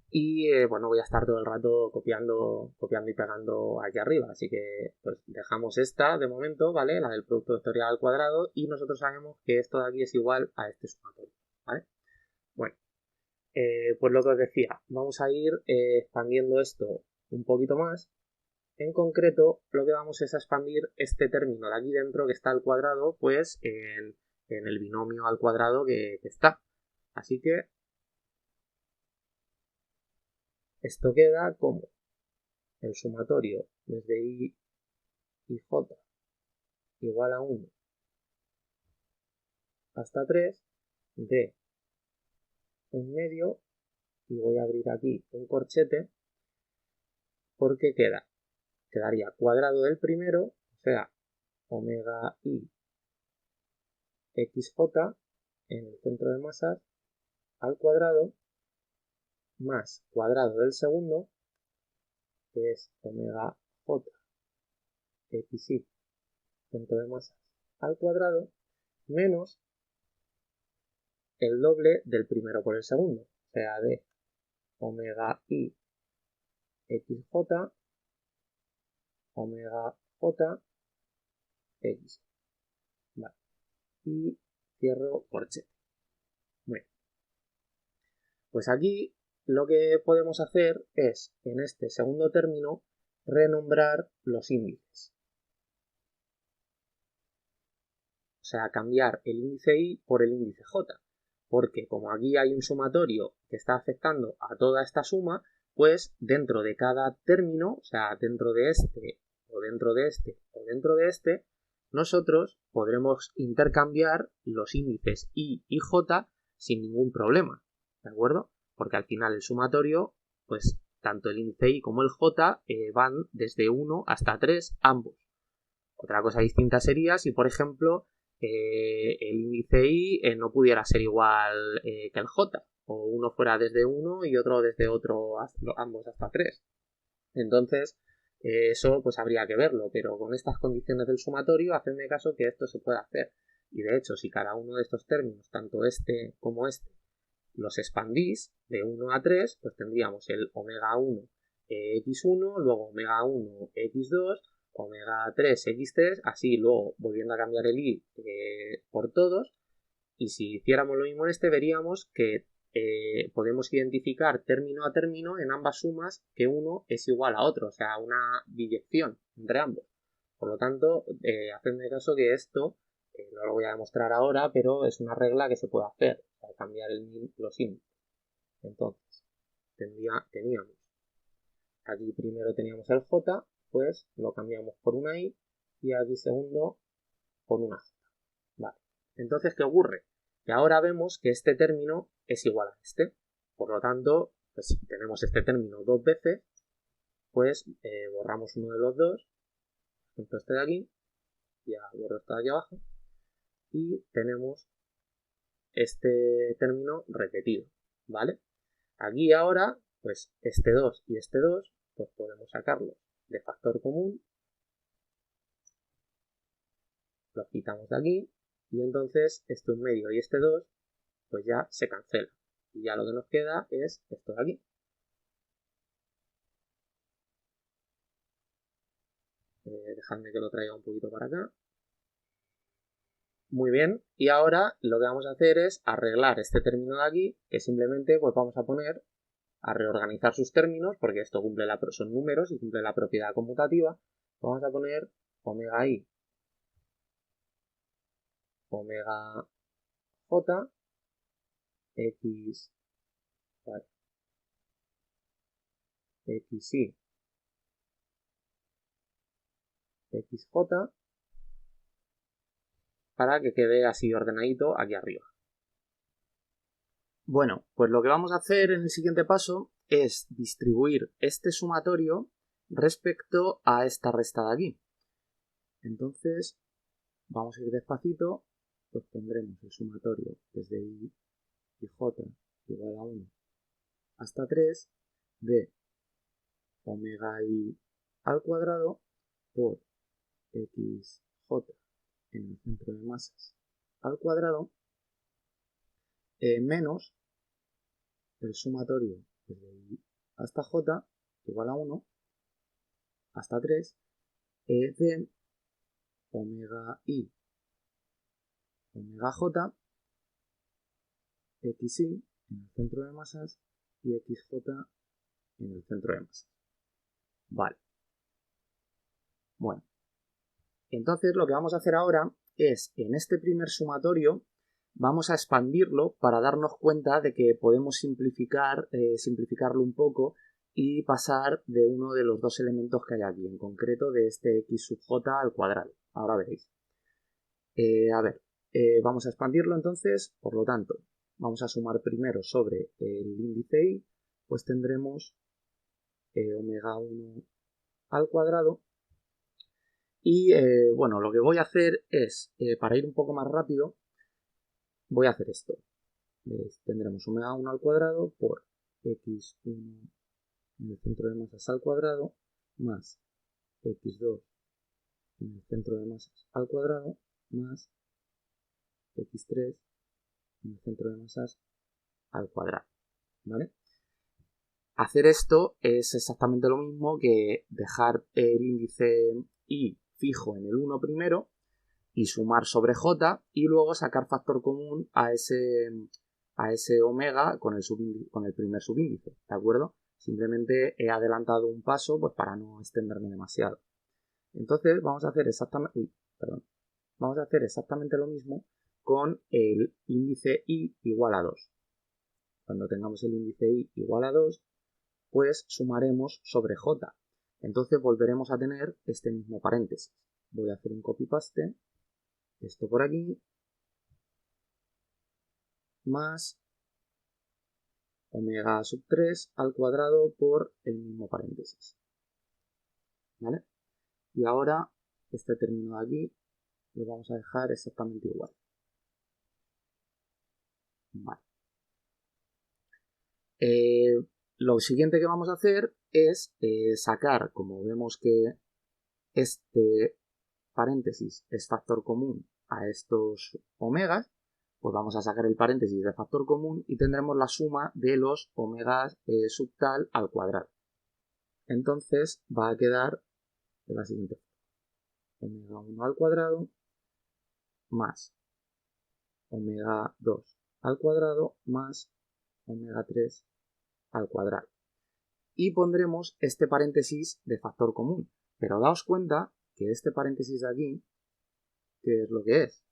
Speaker 1: y bueno, voy a estar todo el rato copiando y pegando aquí arriba, así que pues dejamos esta de momento, ¿vale? La del producto vectorial al cuadrado, y nosotros sabemos que esto de aquí es igual a este sumatorio, ¿vale? Bueno, pues lo que os decía, vamos a ir expandiendo esto un poquito más. En concreto, lo que vamos es a expandir este término de aquí dentro que está al cuadrado, pues en el binomio al cuadrado que está. Así que esto queda como el sumatorio desde I y J igual a 1 hasta 3 de un medio, y voy a abrir aquí un corchete porque quedaría cuadrado del primero, o sea, omega I xj en el centro de masas al cuadrado, más cuadrado del segundo, que es omega j xy centro de masas al cuadrado, menos el doble del primero por el segundo, o sea, de omega I xj omega j x. Vale. Y cierro corchete. Bueno, pues aquí lo que podemos hacer es, en este segundo término, renombrar los índices. O sea, cambiar el índice I por el índice J. Porque como aquí hay un sumatorio que está afectando a toda esta suma, pues dentro de cada término, o sea, dentro de este, o dentro de este, o dentro de este, nosotros podremos intercambiar los índices I y J sin ningún problema, ¿de acuerdo? Porque al final el sumatorio, pues tanto el índice I como el J van desde 1 hasta 3 ambos. Otra cosa distinta sería si, por ejemplo, el índice I no pudiera ser igual que el J, o uno fuera desde 1 y otro desde otro, ambos hasta 3. Entonces, eso pues habría que verlo, pero con estas condiciones del sumatorio, hacedme caso que esto se puede hacer. Y de hecho, si cada uno de estos términos, tanto este como este, los expandís de 1 a 3, pues tendríamos el omega 1 x1, luego omega 1 x2, omega 3 x3, así luego volviendo a cambiar el i por todos. Y si hiciéramos lo mismo en este, veríamos que podemos identificar término a término en ambas sumas que uno es igual a otro, o sea, una biyección entre ambos. Por lo tanto, hacedme caso que esto, no lo voy a demostrar ahora, pero es una regla que se puede hacer, para cambiar los índices. Entonces, teníamos, aquí primero teníamos el j, pues lo cambiamos por una i, y aquí segundo por una j. Vale. Entonces, ¿qué ocurre? Que ahora vemos que este término es igual a este. Por lo tanto, pues si tenemos este término dos veces, pues borramos uno de los dos, por ejemplo este de aquí, ya borro este de aquí abajo, y tenemos este término repetido, ¿vale? Aquí ahora, pues este 2 y este 2, pues podemos sacarlos de factor común, los quitamos de aquí, y entonces este 1 medio y este 2, pues ya se cancela. Y ya lo que nos queda es esto de aquí. Dejadme que lo traiga un poquito para acá. Muy bien, y ahora lo que vamos a hacer es arreglar este término de aquí, que simplemente pues vamos a poner a reorganizar sus términos, porque esto son números y cumple la propiedad conmutativa. Vamos a poner omega i, omega j, x, vale, xi, xj, para que quede así ordenadito aquí arriba. Bueno, pues lo que vamos a hacer en el siguiente paso es distribuir este sumatorio respecto a esta resta de aquí. Entonces, vamos a ir despacito, pues tendremos el sumatorio desde i y j igual a 1 hasta 3 de omega i al cuadrado por xj en el centro de masas al cuadrado menos el sumatorio desde i hasta j igual a 1 hasta 3 de omega i, omega j, xi en el centro de masas y xj en el centro de masas. Vale. Bueno, entonces lo que vamos a hacer ahora es, en este primer sumatorio, vamos a expandirlo para darnos cuenta de que podemos simplificarlo un poco y pasar de uno de los dos elementos que hay aquí, en concreto de este x sub j al cuadrado. Ahora veréis. Vamos a expandirlo entonces, por lo tanto, vamos a sumar primero sobre el índice i, pues tendremos omega 1 al cuadrado. Y bueno, lo que voy a hacer es, para ir un poco más rápido, voy a hacer esto. Tendremos omega 1 al cuadrado por x1 en el centro de masas al cuadrado más x2 en el centro de masas al cuadrado más x3 en el centro de masas al cuadrado. ¿Vale? Hacer esto es exactamente lo mismo que dejar el índice i fijo en el 1 primero y sumar sobre j y luego sacar factor común a ese omega con el primer subíndice, ¿de acuerdo? Simplemente he adelantado un paso pues para no extenderme demasiado. Entonces vamos a hacer exactamente lo mismo con el índice i igual a 2. Cuando tengamos el índice i igual a 2, pues sumaremos sobre j. Entonces volveremos a tener este mismo paréntesis. Voy a hacer un copy-paste, esto por aquí, más omega sub 3 al cuadrado por el mismo paréntesis. ¿Vale? Y ahora este término de aquí lo vamos a dejar exactamente igual. Vale. Lo siguiente que vamos a hacer es sacar, como vemos que este paréntesis es factor común a estos omegas, pues vamos a sacar el paréntesis de factor común y tendremos la suma de los omegas sub tal al cuadrado. Entonces va a quedar de la siguiente forma: omega 1 al cuadrado más omega 2 al cuadrado más omega 3 al cuadrado. Y pondremos este paréntesis de factor común. Pero daos cuenta que este paréntesis de aquí, ¿qué es lo que es?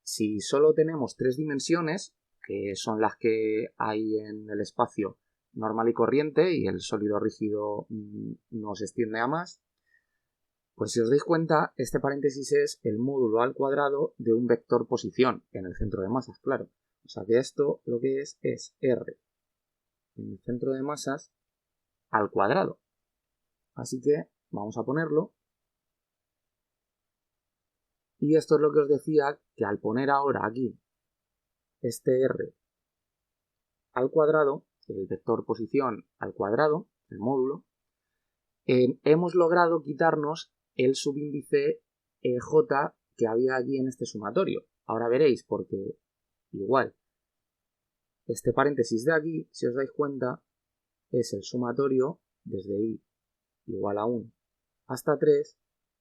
Speaker 1: Si solo tenemos 3 dimensiones, que son las que hay en el espacio normal y corriente, y el sólido rígido no se extiende a más, pues si os dais cuenta, este paréntesis es el módulo al cuadrado de un vector posición en el centro de masas, claro. O sea que esto lo que es R en el centro de masas al cuadrado. Así que vamos a ponerlo. Y esto es lo que os decía, que al poner ahora aquí este R al cuadrado, el vector posición al cuadrado, el módulo, hemos logrado quitarnos el subíndice J que había allí en este sumatorio. Ahora veréis, porque igual este paréntesis de aquí, si os dais cuenta, es el sumatorio desde I igual a 1 hasta 3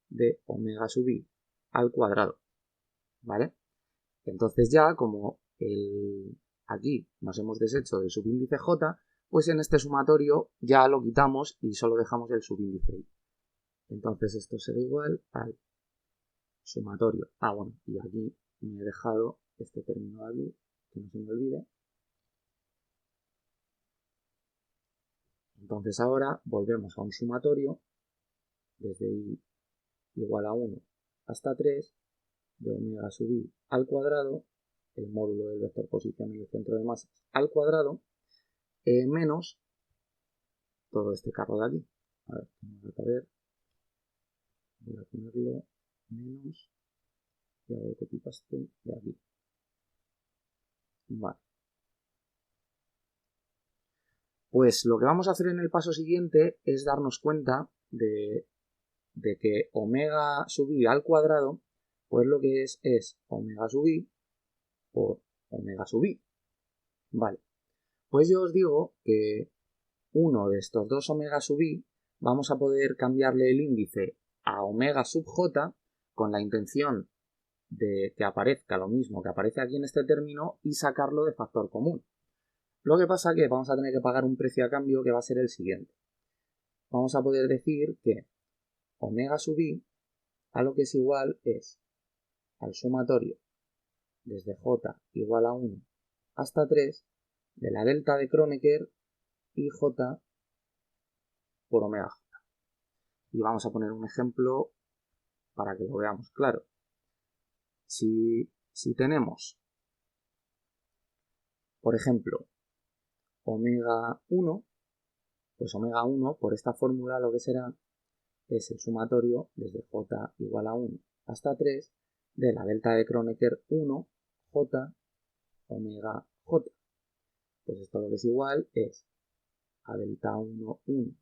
Speaker 1: de omega sub I al cuadrado, ¿vale? Entonces ya, como aquí nos hemos deshecho del subíndice J, pues en este sumatorio ya lo quitamos y solo dejamos el subíndice I. Entonces esto será igual al sumatorio. Bueno, y aquí me he dejado este término de aquí, que no se me olvide. Entonces ahora volvemos a un sumatorio desde I igual a 1 hasta 3 de omega sub I al cuadrado, el módulo del vector posición en el centro de masas al cuadrado, menos todo este carro de aquí. A ver, vamos a ver. Voy a ponerlo menos y hago copy paste de aquí. Vale. Pues lo que vamos a hacer en el paso siguiente es darnos cuenta de que omega sub I al cuadrado, pues lo que es omega sub I por omega sub I. Vale. Pues yo os digo que uno de estos dos omega sub I vamos a poder cambiarle el índice a omega sub j con la intención de que aparezca lo mismo que aparece aquí en este término y sacarlo de factor común. Lo que pasa es que vamos a tener que pagar un precio a cambio que va a ser el siguiente. Vamos a poder decir que omega sub I a lo que es igual es al sumatorio desde j igual a 1 hasta 3 de la delta de Kronecker y j por omega j. Y vamos a poner un ejemplo para que lo veamos claro. Si tenemos, por ejemplo, omega 1, pues omega 1 por esta fórmula lo que será es el sumatorio desde j igual a 1 hasta 3 de la delta de Kronecker 1 j omega j. Pues esto lo que es igual es a delta 1 1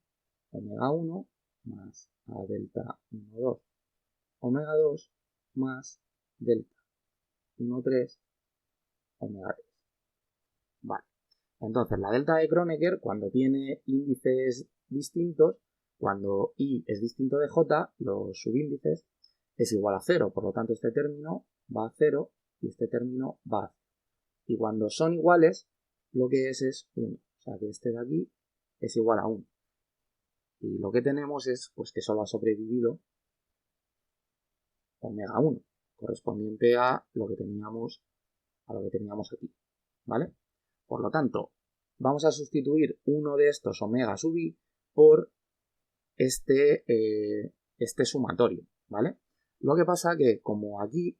Speaker 1: omega 1 más a delta 1 2 omega 2 más delta 1 3 omega 3. Vale. Entonces, la delta de Kronecker, cuando tiene índices distintos, cuando I es distinto de J, los subíndices, es igual a 0. Por lo tanto, este término va a 0 y este término va a 0. Y cuando son iguales, lo que es 1. O sea que este de aquí es igual a 1. Y lo que tenemos es pues, que solo ha sobrevivido omega 1, correspondiente a lo que teníamos aquí. ¿Vale? Por lo tanto, vamos a sustituir uno de estos omega sub I por este sumatorio, ¿vale? Lo que pasa que como aquí,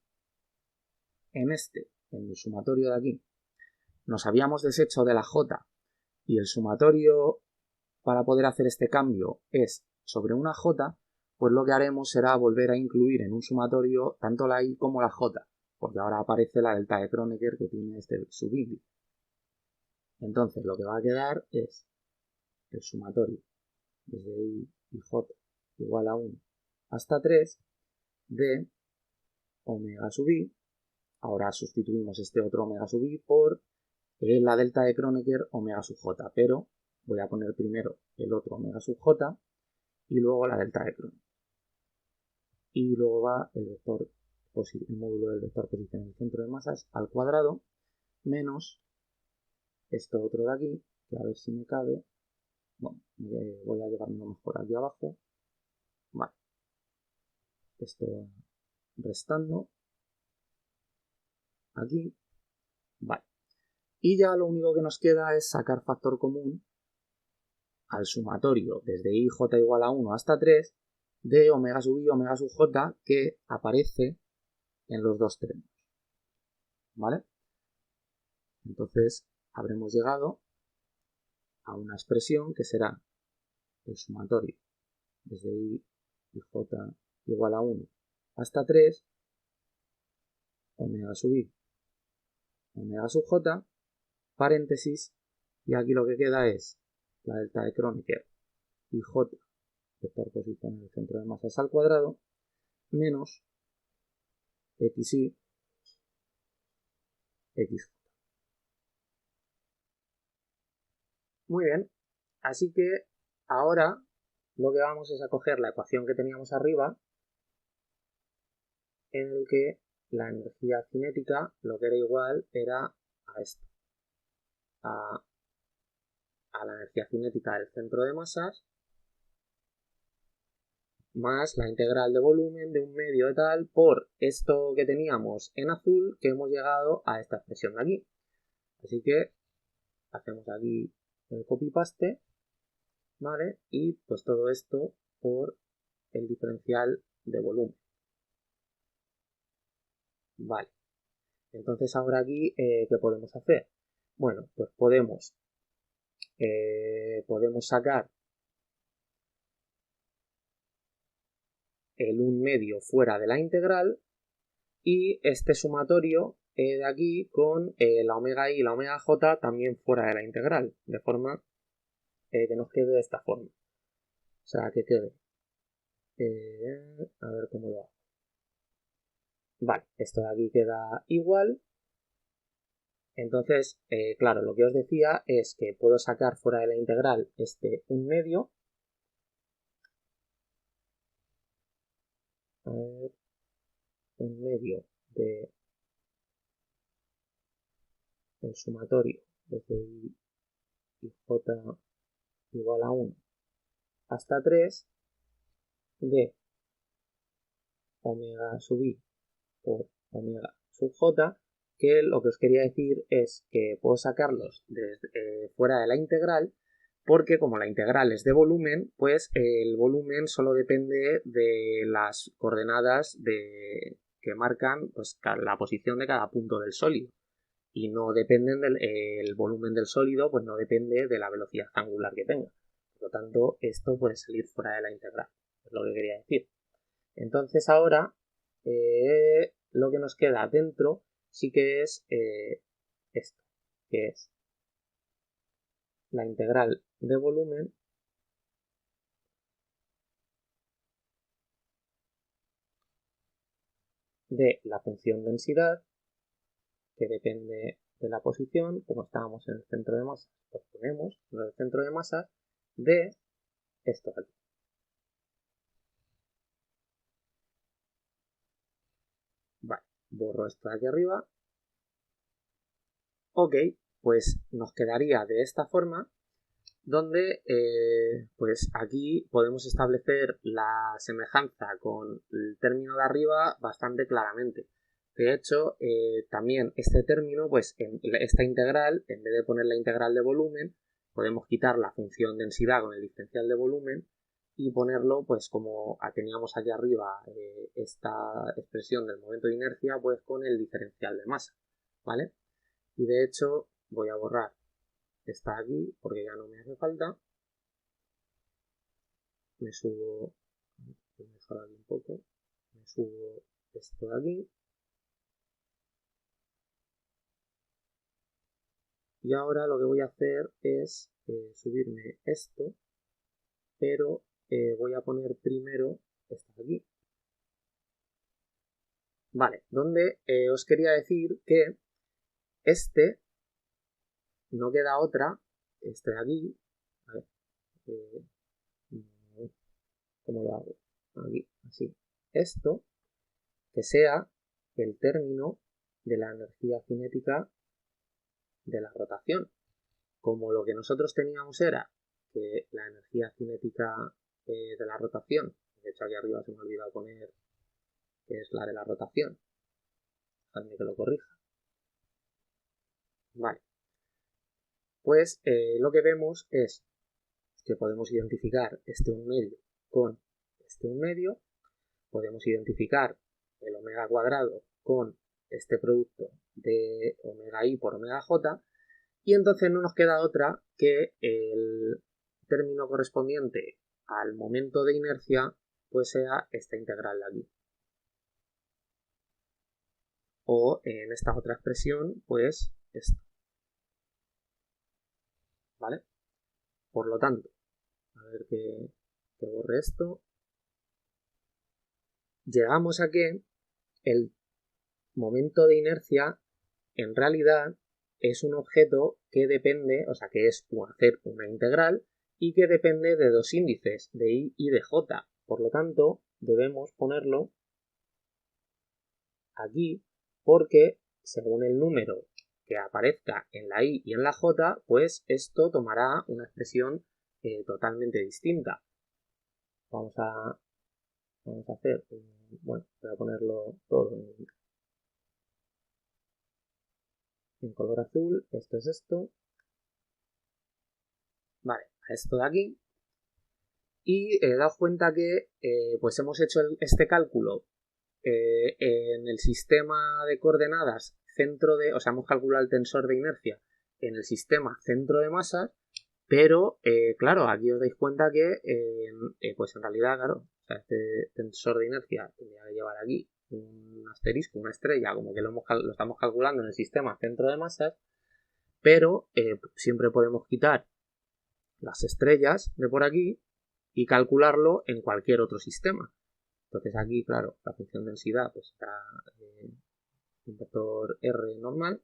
Speaker 1: en el sumatorio de aquí, nos habíamos deshecho de la J y el sumatorio para poder hacer este cambio es sobre una J, pues lo que haremos será volver a incluir en un sumatorio tanto la I como la J, porque ahora aparece la delta de Kronecker que tiene este subíndice. Entonces lo que va a quedar es el sumatorio desde I y J igual a 1 hasta 3 de omega sub i. Ahora sustituimos este otro omega sub i por la delta de Kronecker omega sub j, pero voy a poner primero el otro omega sub j y luego la delta de Kronecker. Y luego va el módulo del vector posición en el centro de masas al cuadrado menos esto otro de aquí, que a ver si me cabe. Bueno, voy a llevarlo mejor aquí abajo. Vale. Esto va restando aquí. Vale. Y ya lo único que nos queda es sacar factor común al sumatorio desde ij igual a 1 hasta 3 de omega sub i, omega sub j que aparece en los dos términos. ¿Vale? Entonces habremos llegado a una expresión que será el sumatorio desde ij igual a 1 hasta 3 omega sub i, omega sub j, paréntesis, y aquí lo que queda es la delta de Kronecker ij, vector posición en el centro de masas al cuadrado, menos xy, xj. Muy bien, así que ahora lo que vamos es a coger la ecuación que teníamos arriba, en el que la energía cinética lo que era igual era a esto, a la energía cinética del centro de masas más la integral de volumen de un medio de tal por esto que teníamos en azul, que hemos llegado a esta expresión de aquí. Así que hacemos aquí el copy-paste, ¿vale? Y pues todo esto por el diferencial de volumen. Vale. Entonces ahora aquí, ¿qué podemos hacer? Bueno, pues podemos sacar el 1 medio fuera de la integral y este sumatorio de aquí con la omega i y la omega j también fuera de la integral, de forma que nos quede de esta forma. O sea, que quede... a ver cómo lo hago. Vale, esto de aquí queda igual. Entonces, claro, lo que os decía es que puedo sacar fuera de la integral este 1 medio. A ver, 1 medio de el sumatorio desde i y j igual a 1 hasta 3 de omega sub i por omega sub j, que lo que os quería decir es que puedo sacarlos desde, fuera de la integral, porque como la integral es de volumen, pues el volumen solo depende de las coordenadas que marcan pues, la posición de cada punto del sólido. Y no dependen el volumen del sólido, pues no depende de la velocidad angular que tenga. Por lo tanto, esto puede salir fuera de la integral. Es lo que quería decir. Entonces ahora lo que nos queda dentro sí que es esto, que es la integral de volumen de la función densidad, que depende de la posición, como estábamos en el centro de masas, pues ponemos en el centro de masas de esto de aquí. Vale, borro esto de aquí arriba. Ok, pues nos quedaría de esta forma, donde pues aquí podemos establecer la semejanza con el término de arriba bastante claramente. De hecho, también este término, pues en esta integral, en vez de poner la integral de volumen, podemos quitar la función densidad con el diferencial de volumen y ponerlo, pues como teníamos aquí arriba esta expresión del momento de inercia, pues con el diferencial de masa, ¿vale? Y de hecho voy a borrar esta aquí porque ya no me hace falta. Me subo, voy a dejar aquí un poco, me subo esto de aquí. Y ahora lo que voy a hacer es subirme esto, pero voy a poner primero esto de aquí. Vale, donde os quería decir que no queda otra, de aquí, a ver, ¿cómo lo hago? Aquí, así. Esto, que sea el término de la energía cinética de la rotación. Como lo que nosotros teníamos era que la energía cinética de la rotación, de hecho aquí arriba se me ha olvidado poner que es la de la rotación, dejadme que lo corrija. Vale, pues lo que vemos es que podemos identificar este 1 medio con este 1 medio, podemos identificar el omega cuadrado con este producto de omega i por omega j, y entonces no nos queda otra que el término correspondiente al momento de inercia pues sea esta integral de aquí. O en esta otra expresión, pues esto. ¿Vale? Por lo tanto, a ver que borre esto. Llegamos a que el momento de inercia en realidad es un objeto que depende, o sea, que es hacer una integral y que depende de dos índices, de i y de j. Por lo tanto, debemos ponerlo aquí porque según el número que aparezca en la i y en la j, pues esto tomará una expresión totalmente distinta. Vamos a hacer, bueno, voy a ponerlo todo en color azul. Esto es esto. Vale, a esto de aquí. Y daos cuenta que pues hemos hecho este cálculo en el sistema de coordenadas centro de, o sea, hemos calculado el tensor de inercia en el sistema centro de masas, pero claro, aquí os dais cuenta que pues en realidad, claro, o sea, este tensor de inercia tendría que llevar aquí un asterisco, una estrella, como que lo estamos calculando en el sistema centro de masas, pero siempre podemos quitar las estrellas de por aquí y calcularlo en cualquier otro sistema. Entonces aquí, claro, la función densidad pues está un vector R normal,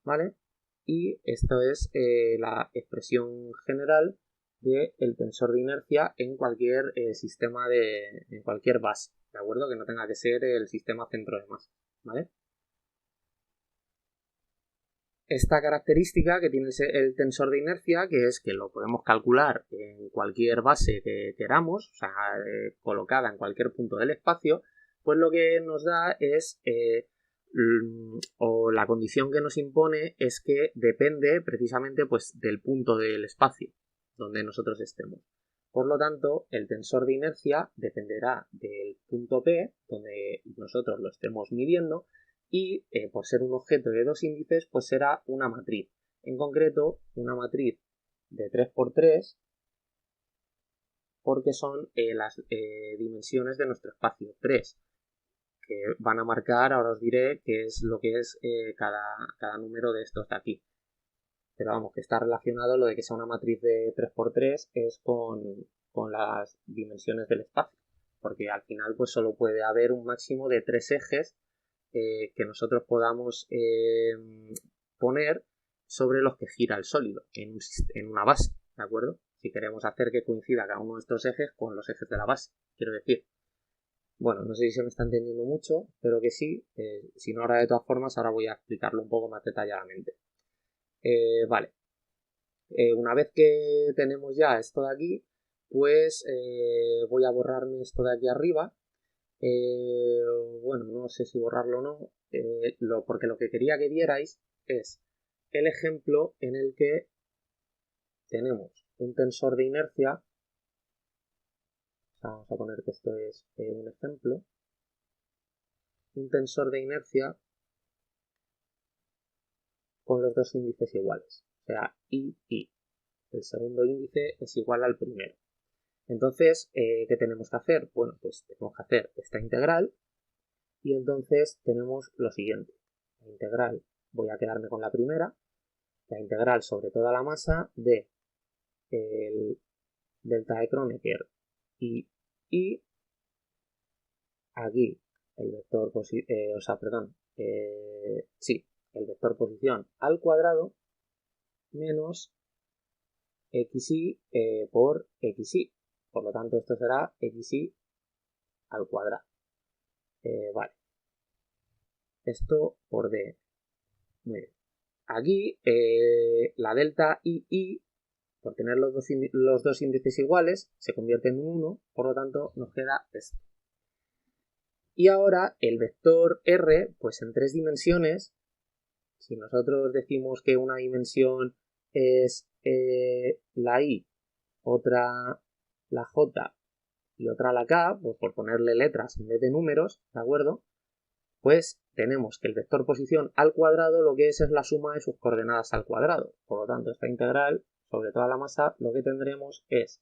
Speaker 1: ¿vale? Y esto es la expresión general del tensor de inercia en cualquier sistema en cualquier base, ¿de acuerdo? Que no tenga que ser el sistema centro de masa, ¿vale? Esta característica que tiene el tensor de inercia, que es que lo podemos calcular en cualquier base que queramos, o sea, colocada en cualquier punto del espacio, pues lo que nos da es, o la condición que nos impone es que depende precisamente pues, del punto del espacio donde nosotros estemos. Por lo tanto, el tensor de inercia dependerá del punto P, donde nosotros lo estemos midiendo, y por ser un objeto de dos índices, pues será una matriz. En concreto, una matriz de 3×3, porque son las dimensiones de nuestro espacio, 3, que van a marcar, ahora os diré qué es lo que es cada número de estos de aquí. Pero vamos, que está relacionado lo de que sea una matriz de 3×3 es con las dimensiones del espacio, porque al final pues solo puede haber un máximo de 3 ejes que nosotros podamos poner sobre los que gira el sólido en una base, ¿de acuerdo? Si queremos hacer que coincida cada uno de estos ejes con los ejes de la base, quiero decir. Bueno, no sé si se me está entendiendo mucho, pero que sí. Si no, ahora de todas formas, ahora voy a explicarlo un poco más detalladamente. Vale. Una vez que tenemos ya esto de aquí, pues voy a borrarme esto de aquí arriba. Bueno, no sé si borrarlo o no, porque lo que quería que vierais es el ejemplo en el que tenemos un tensor de inercia. Vamos a poner que esto es un ejemplo. Un tensor de inercia con los dos índices iguales, o sea, I. El segundo índice es igual al primero. Entonces, ¿qué tenemos que hacer? Bueno, pues tenemos que hacer esta integral y entonces tenemos lo siguiente. La integral, voy a quedarme con la primera, la integral sobre toda la masa de el delta de Kronecker y aquí el vector el vector posición al cuadrado menos xy por xy. Por lo tanto, esto será xy al cuadrado. Vale. Esto por d. Muy bien. Aquí la delta i, por tener los dos índices iguales, se convierte en un 1, por lo tanto nos queda esto. Y ahora el vector r, pues en 3 dimensiones, si nosotros decimos que una dimensión es la i, otra la j y otra la k, pues por ponerle letras en vez de números, ¿de acuerdo? Pues tenemos que el vector posición al cuadrado lo que es la suma de sus coordenadas al cuadrado. Por lo tanto, esta integral sobre toda la masa lo que tendremos es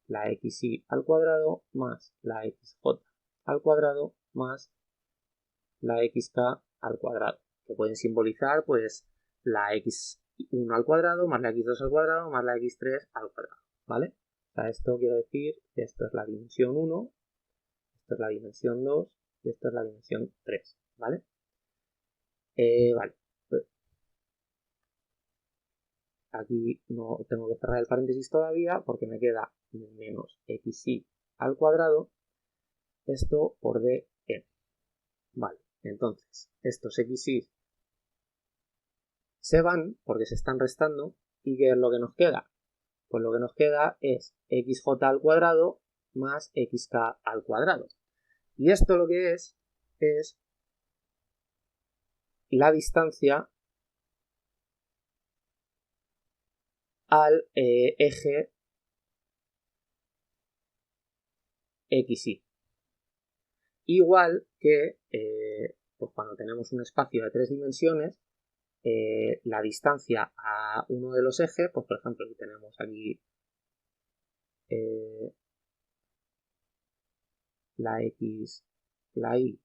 Speaker 1: la xy al cuadrado más la xj al cuadrado más la xk al cuadrado, que pueden simbolizar pues la x1 al cuadrado más la x2 al cuadrado más la x3 al cuadrado, ¿vale? O sea, esto quiere decir que esto es la dimensión 1, esto es la dimensión 2 y esto es la dimensión 3, ¿vale? Vale, pues aquí no tengo que cerrar el paréntesis todavía porque me queda menos xy al cuadrado, esto por dn. Vale, entonces estos xy se van porque se están restando. ¿Y qué es lo que nos queda? Pues lo que nos queda es xj al cuadrado más xk al cuadrado. Y esto lo que es la distancia al eje xy. Igual que pues cuando tenemos un espacio de 3 dimensiones, la distancia a uno de los ejes, pues por ejemplo, si tenemos aquí la x, la y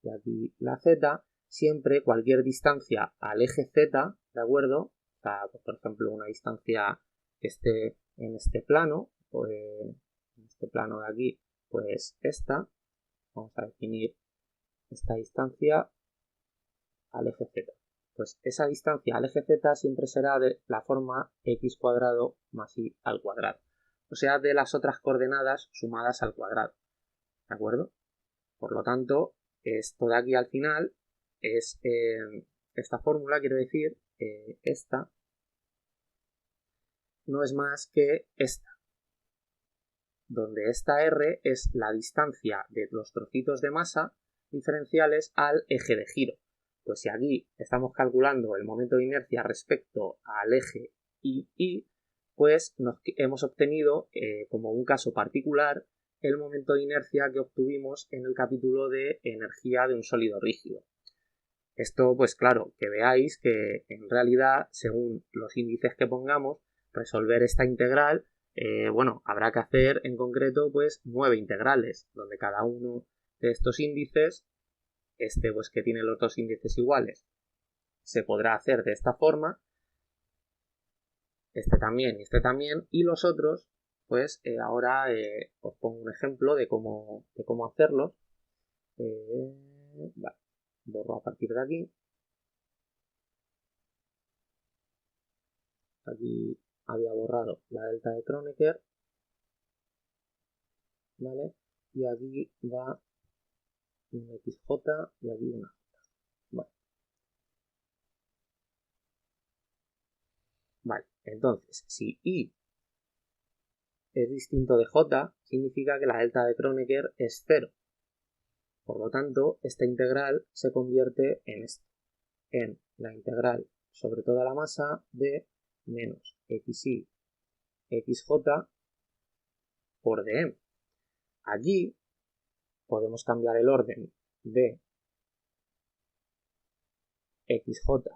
Speaker 1: y aquí la z, siempre cualquier distancia al eje z, ¿de acuerdo? O sea, pues por ejemplo, una distancia que esté en este plano, pues en este plano de aquí, pues esta, vamos a definir esta distancia al eje z. Pues esa distancia al eje z siempre será de la forma x cuadrado más y al cuadrado. O sea, de las otras coordenadas sumadas al cuadrado. ¿De acuerdo? Por lo tanto, esto de aquí al final es esta fórmula, quiero decir, esta no es más que esta, donde esta r es la distancia de los trocitos de masa diferenciales al eje de giro. Pues si aquí estamos calculando el momento de inercia respecto al eje y, pues hemos obtenido como un caso particular el momento de inercia que obtuvimos en el capítulo de energía de un sólido rígido. Esto, pues claro, que veáis que en realidad, según los índices que pongamos, resolver esta integral, bueno, habrá que hacer en concreto pues 9 integrales, donde cada uno de estos índices, pues que tiene los dos índices iguales, se podrá hacer de esta forma, este también, y los otros, pues ahora os pongo un ejemplo de cómo hacerlos. Vale, borro a partir de aquí. Aquí había borrado la delta de Kronecker, ¿vale? Y aquí va un XJ y aquí una J. Vale. Vale, entonces, si I es distinto de J, significa que la delta de Kronecker es 0. Por lo tanto, esta integral se convierte en la integral sobre toda la masa de menos xy xj por dm. Allí podemos cambiar el orden de xj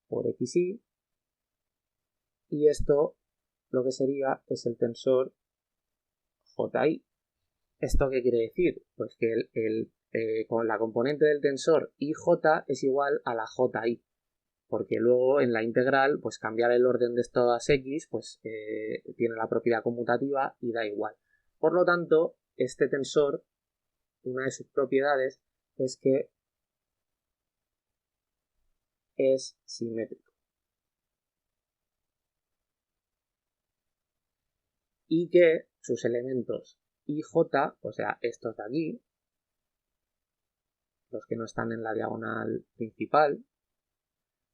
Speaker 1: por xy y esto lo que sería es el tensor ji. ¿Esto qué quiere decir? Pues que con la componente del tensor ij es igual a la ji, porque luego en la integral pues cambiar el orden de estas x pues tiene la propiedad conmutativa y da igual. Por lo tanto, este tensor, una de sus propiedades es que es simétrico. Y que sus elementos I, J, o sea, estos de aquí, los que no están en la diagonal principal,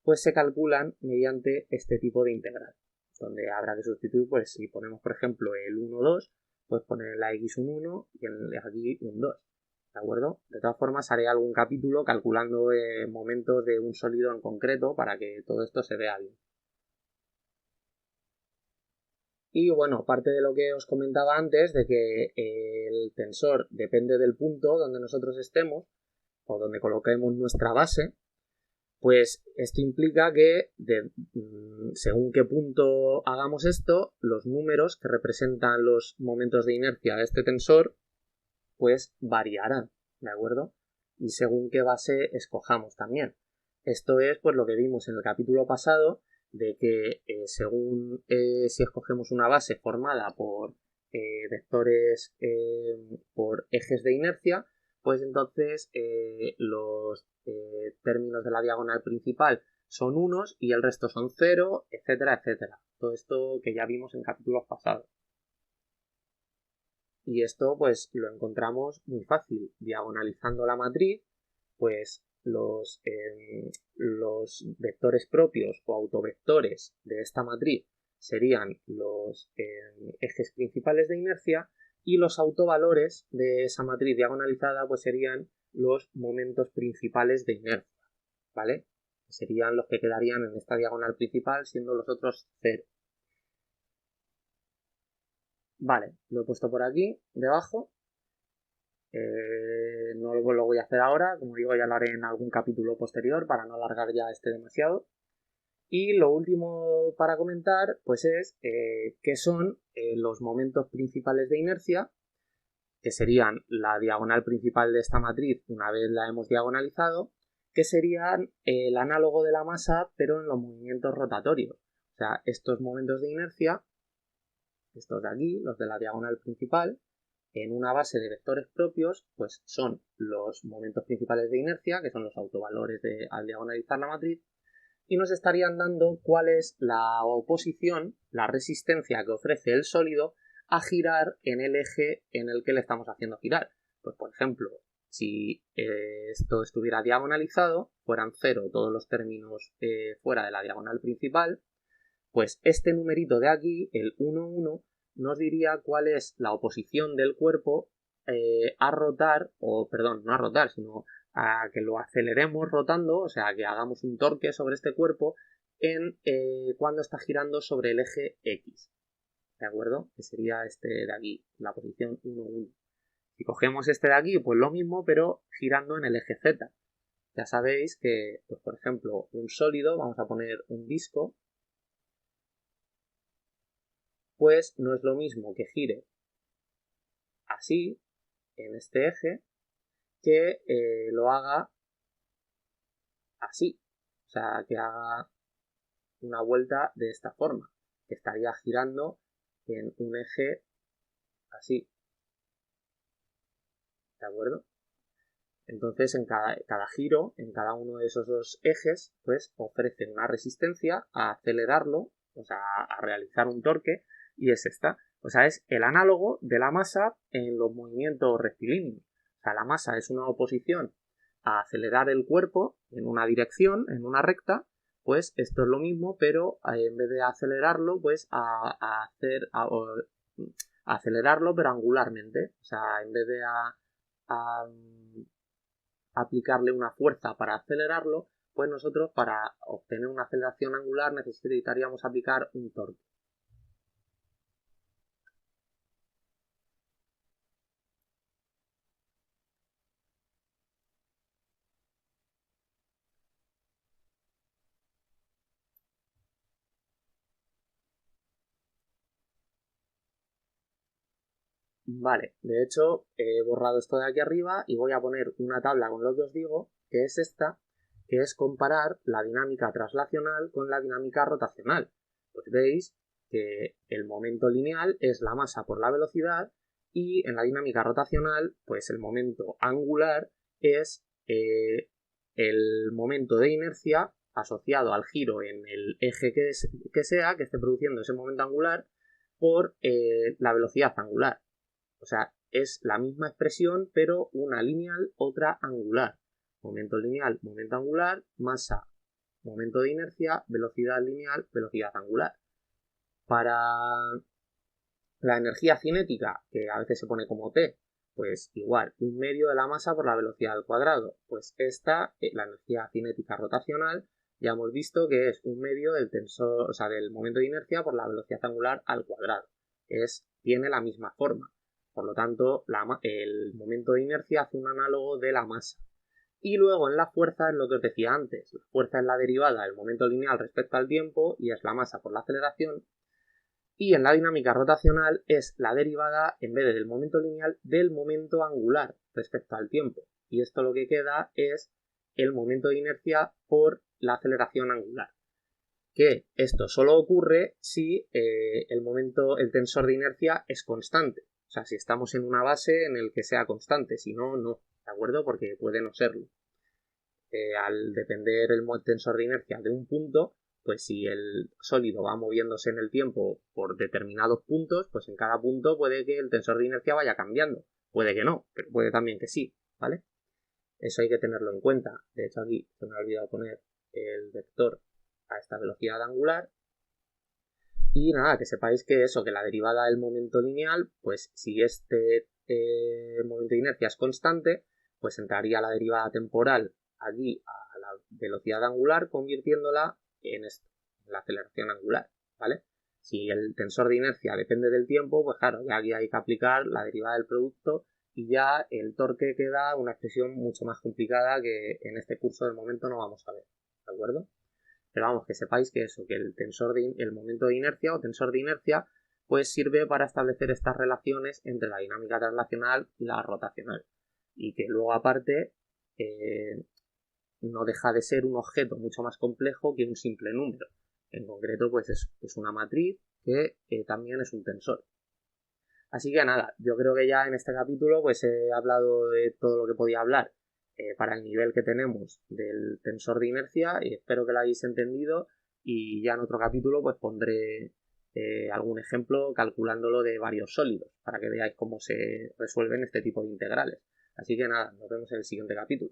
Speaker 1: pues se calculan mediante este tipo de integral, donde habrá que sustituir, pues si ponemos, por ejemplo, el 1, 2, pues poner en la X un 1 y en aquí un 2, ¿de acuerdo? De todas formas, haré algún capítulo calculando momentos de un sólido en concreto para que todo esto se vea bien. Y bueno, parte de lo que os comentaba antes, de que el tensor depende del punto donde nosotros estemos o donde coloquemos nuestra base, pues esto implica que según qué punto hagamos esto, los números que representan los momentos de inercia de este tensor, pues variarán, ¿de acuerdo? Y según qué base escojamos también. Esto es pues lo que vimos en el capítulo pasado, de que según si escogemos una base formada por vectores, por ejes de inercia, pues entonces los términos de la diagonal principal son unos y el resto son 0, etcétera, etcétera. Todo esto que ya vimos en capítulos pasados. Y esto pues lo encontramos muy fácil. Diagonalizando la matriz, pues los vectores propios o autovectores de esta matriz serían los ejes principales de inercia y los autovalores de esa matriz diagonalizada pues serían los momentos principales de inercia, ¿vale? Serían los que quedarían en esta diagonal principal, siendo los otros 0. Vale, lo he puesto por aquí, debajo. No lo voy a hacer ahora, como digo, ya lo haré en algún capítulo posterior para no alargar ya este demasiado. Y lo último para comentar, pues es qué son los momentos principales de inercia, que serían la diagonal principal de esta matriz una vez la hemos diagonalizado, que serían el análogo de la masa, pero en los movimientos rotatorios. O sea, estos momentos de inercia, estos de aquí, los de la diagonal principal, en una base de vectores propios, pues son los momentos principales de inercia, que son los autovalores al diagonalizar la matriz, y nos estarían dando cuál es la oposición, la resistencia que ofrece el sólido a girar en el eje en el que le estamos haciendo girar. Pues por ejemplo, si esto estuviera diagonalizado, fueran 0 todos los términos fuera de la diagonal principal, pues este numerito de aquí, el 1, 1, nos diría cuál es la oposición del cuerpo a rotar, o perdón, no a rotar, sino a que lo aceleremos rotando, o sea, que hagamos un torque sobre este cuerpo en cuando está girando sobre el eje X, ¿de acuerdo? Que sería este de aquí, la posición 1, 1. Si cogemos este de aquí, pues lo mismo, pero girando en el eje Z. Ya sabéis que, pues por ejemplo, un sólido, vamos a poner un disco, pues no es lo mismo que gire así, en este eje, que lo haga así, o sea, que haga una vuelta de esta forma, que estaría girando en un eje así, ¿de acuerdo? Entonces, en cada giro, en cada uno de esos dos ejes, pues ofrece una resistencia a acelerarlo, o sea, a realizar un torque, y es esta. O sea, es el análogo de la masa en los movimientos rectilíneos. O sea, la masa es una oposición a acelerar el cuerpo en una dirección, en una recta, pues esto es lo mismo, pero en vez de acelerarlo, pues a acelerarlo, pero angularmente. O sea, en vez de aplicarle una fuerza para acelerarlo, pues nosotros para obtener una aceleración angular necesitaríamos aplicar un torque. Vale, de hecho he borrado esto de aquí arriba y voy a poner una tabla con lo que os digo, que es esta, que es comparar la dinámica traslacional con la dinámica rotacional. Pues veis que el momento lineal es la masa por la velocidad y en la dinámica rotacional, pues el momento angular es el momento de inercia asociado al giro en el eje que sea, que esté produciendo ese momento angular, por la velocidad angular. O sea, es la misma expresión, pero una lineal, otra angular. Momento lineal, momento angular, masa, momento de inercia, velocidad lineal, velocidad angular. Para la energía cinética, que a veces se pone como T, pues igual, 1/2 de la masa por la velocidad al cuadrado. Pues esta, la energía cinética rotacional, ya hemos visto que es 1/2 del tensor, o sea, del momento de inercia por la velocidad angular al cuadrado. Tiene la misma forma. Por lo tanto, el momento de inercia hace un análogo de la masa. Y luego en la fuerza es lo que os decía antes. La fuerza es la derivada del momento lineal respecto al tiempo y es la masa por la aceleración. Y en la dinámica rotacional es la derivada, en vez del momento lineal, del momento angular respecto al tiempo. Y esto lo que queda es el momento de inercia por la aceleración angular. Que esto solo ocurre si el tensor de inercia es constante. O sea, si estamos en una base en el que sea constante, si no, no, ¿de acuerdo? Porque puede no serlo. Al depender el tensor de inercia de un punto, pues si el sólido va moviéndose en el tiempo por determinados puntos, pues en cada punto puede que el tensor de inercia vaya cambiando. Puede que no, pero puede también que sí, ¿vale? Eso hay que tenerlo en cuenta. De hecho, aquí se me ha olvidado poner el vector a esta velocidad angular. Y nada, que sepáis que eso, que la derivada del momento lineal, pues si este momento de inercia es constante, pues entraría la derivada temporal allí a la velocidad angular, convirtiéndola en esto, en la aceleración angular, ¿vale? Si el tensor de inercia depende del tiempo, pues claro, ya aquí hay que aplicar la derivada del producto y ya el torque queda una expresión mucho más complicada que en este curso del momento no vamos a ver, ¿de acuerdo? Pero vamos, que sepáis que eso, que el momento de inercia o tensor de inercia, pues sirve para establecer estas relaciones entre la dinámica translacional y la rotacional. Y que luego aparte no deja de ser un objeto mucho más complejo que un simple número. En concreto, pues es una matriz que también es un tensor. Así que nada, yo creo que ya en este capítulo pues he hablado de todo lo que podía hablar para el nivel que tenemos del tensor de inercia y espero que lo hayáis entendido y ya en otro capítulo pues pondré algún ejemplo calculándolo de varios sólidos para que veáis cómo se resuelven este tipo de integrales. Así que nada, nos vemos en el siguiente capítulo.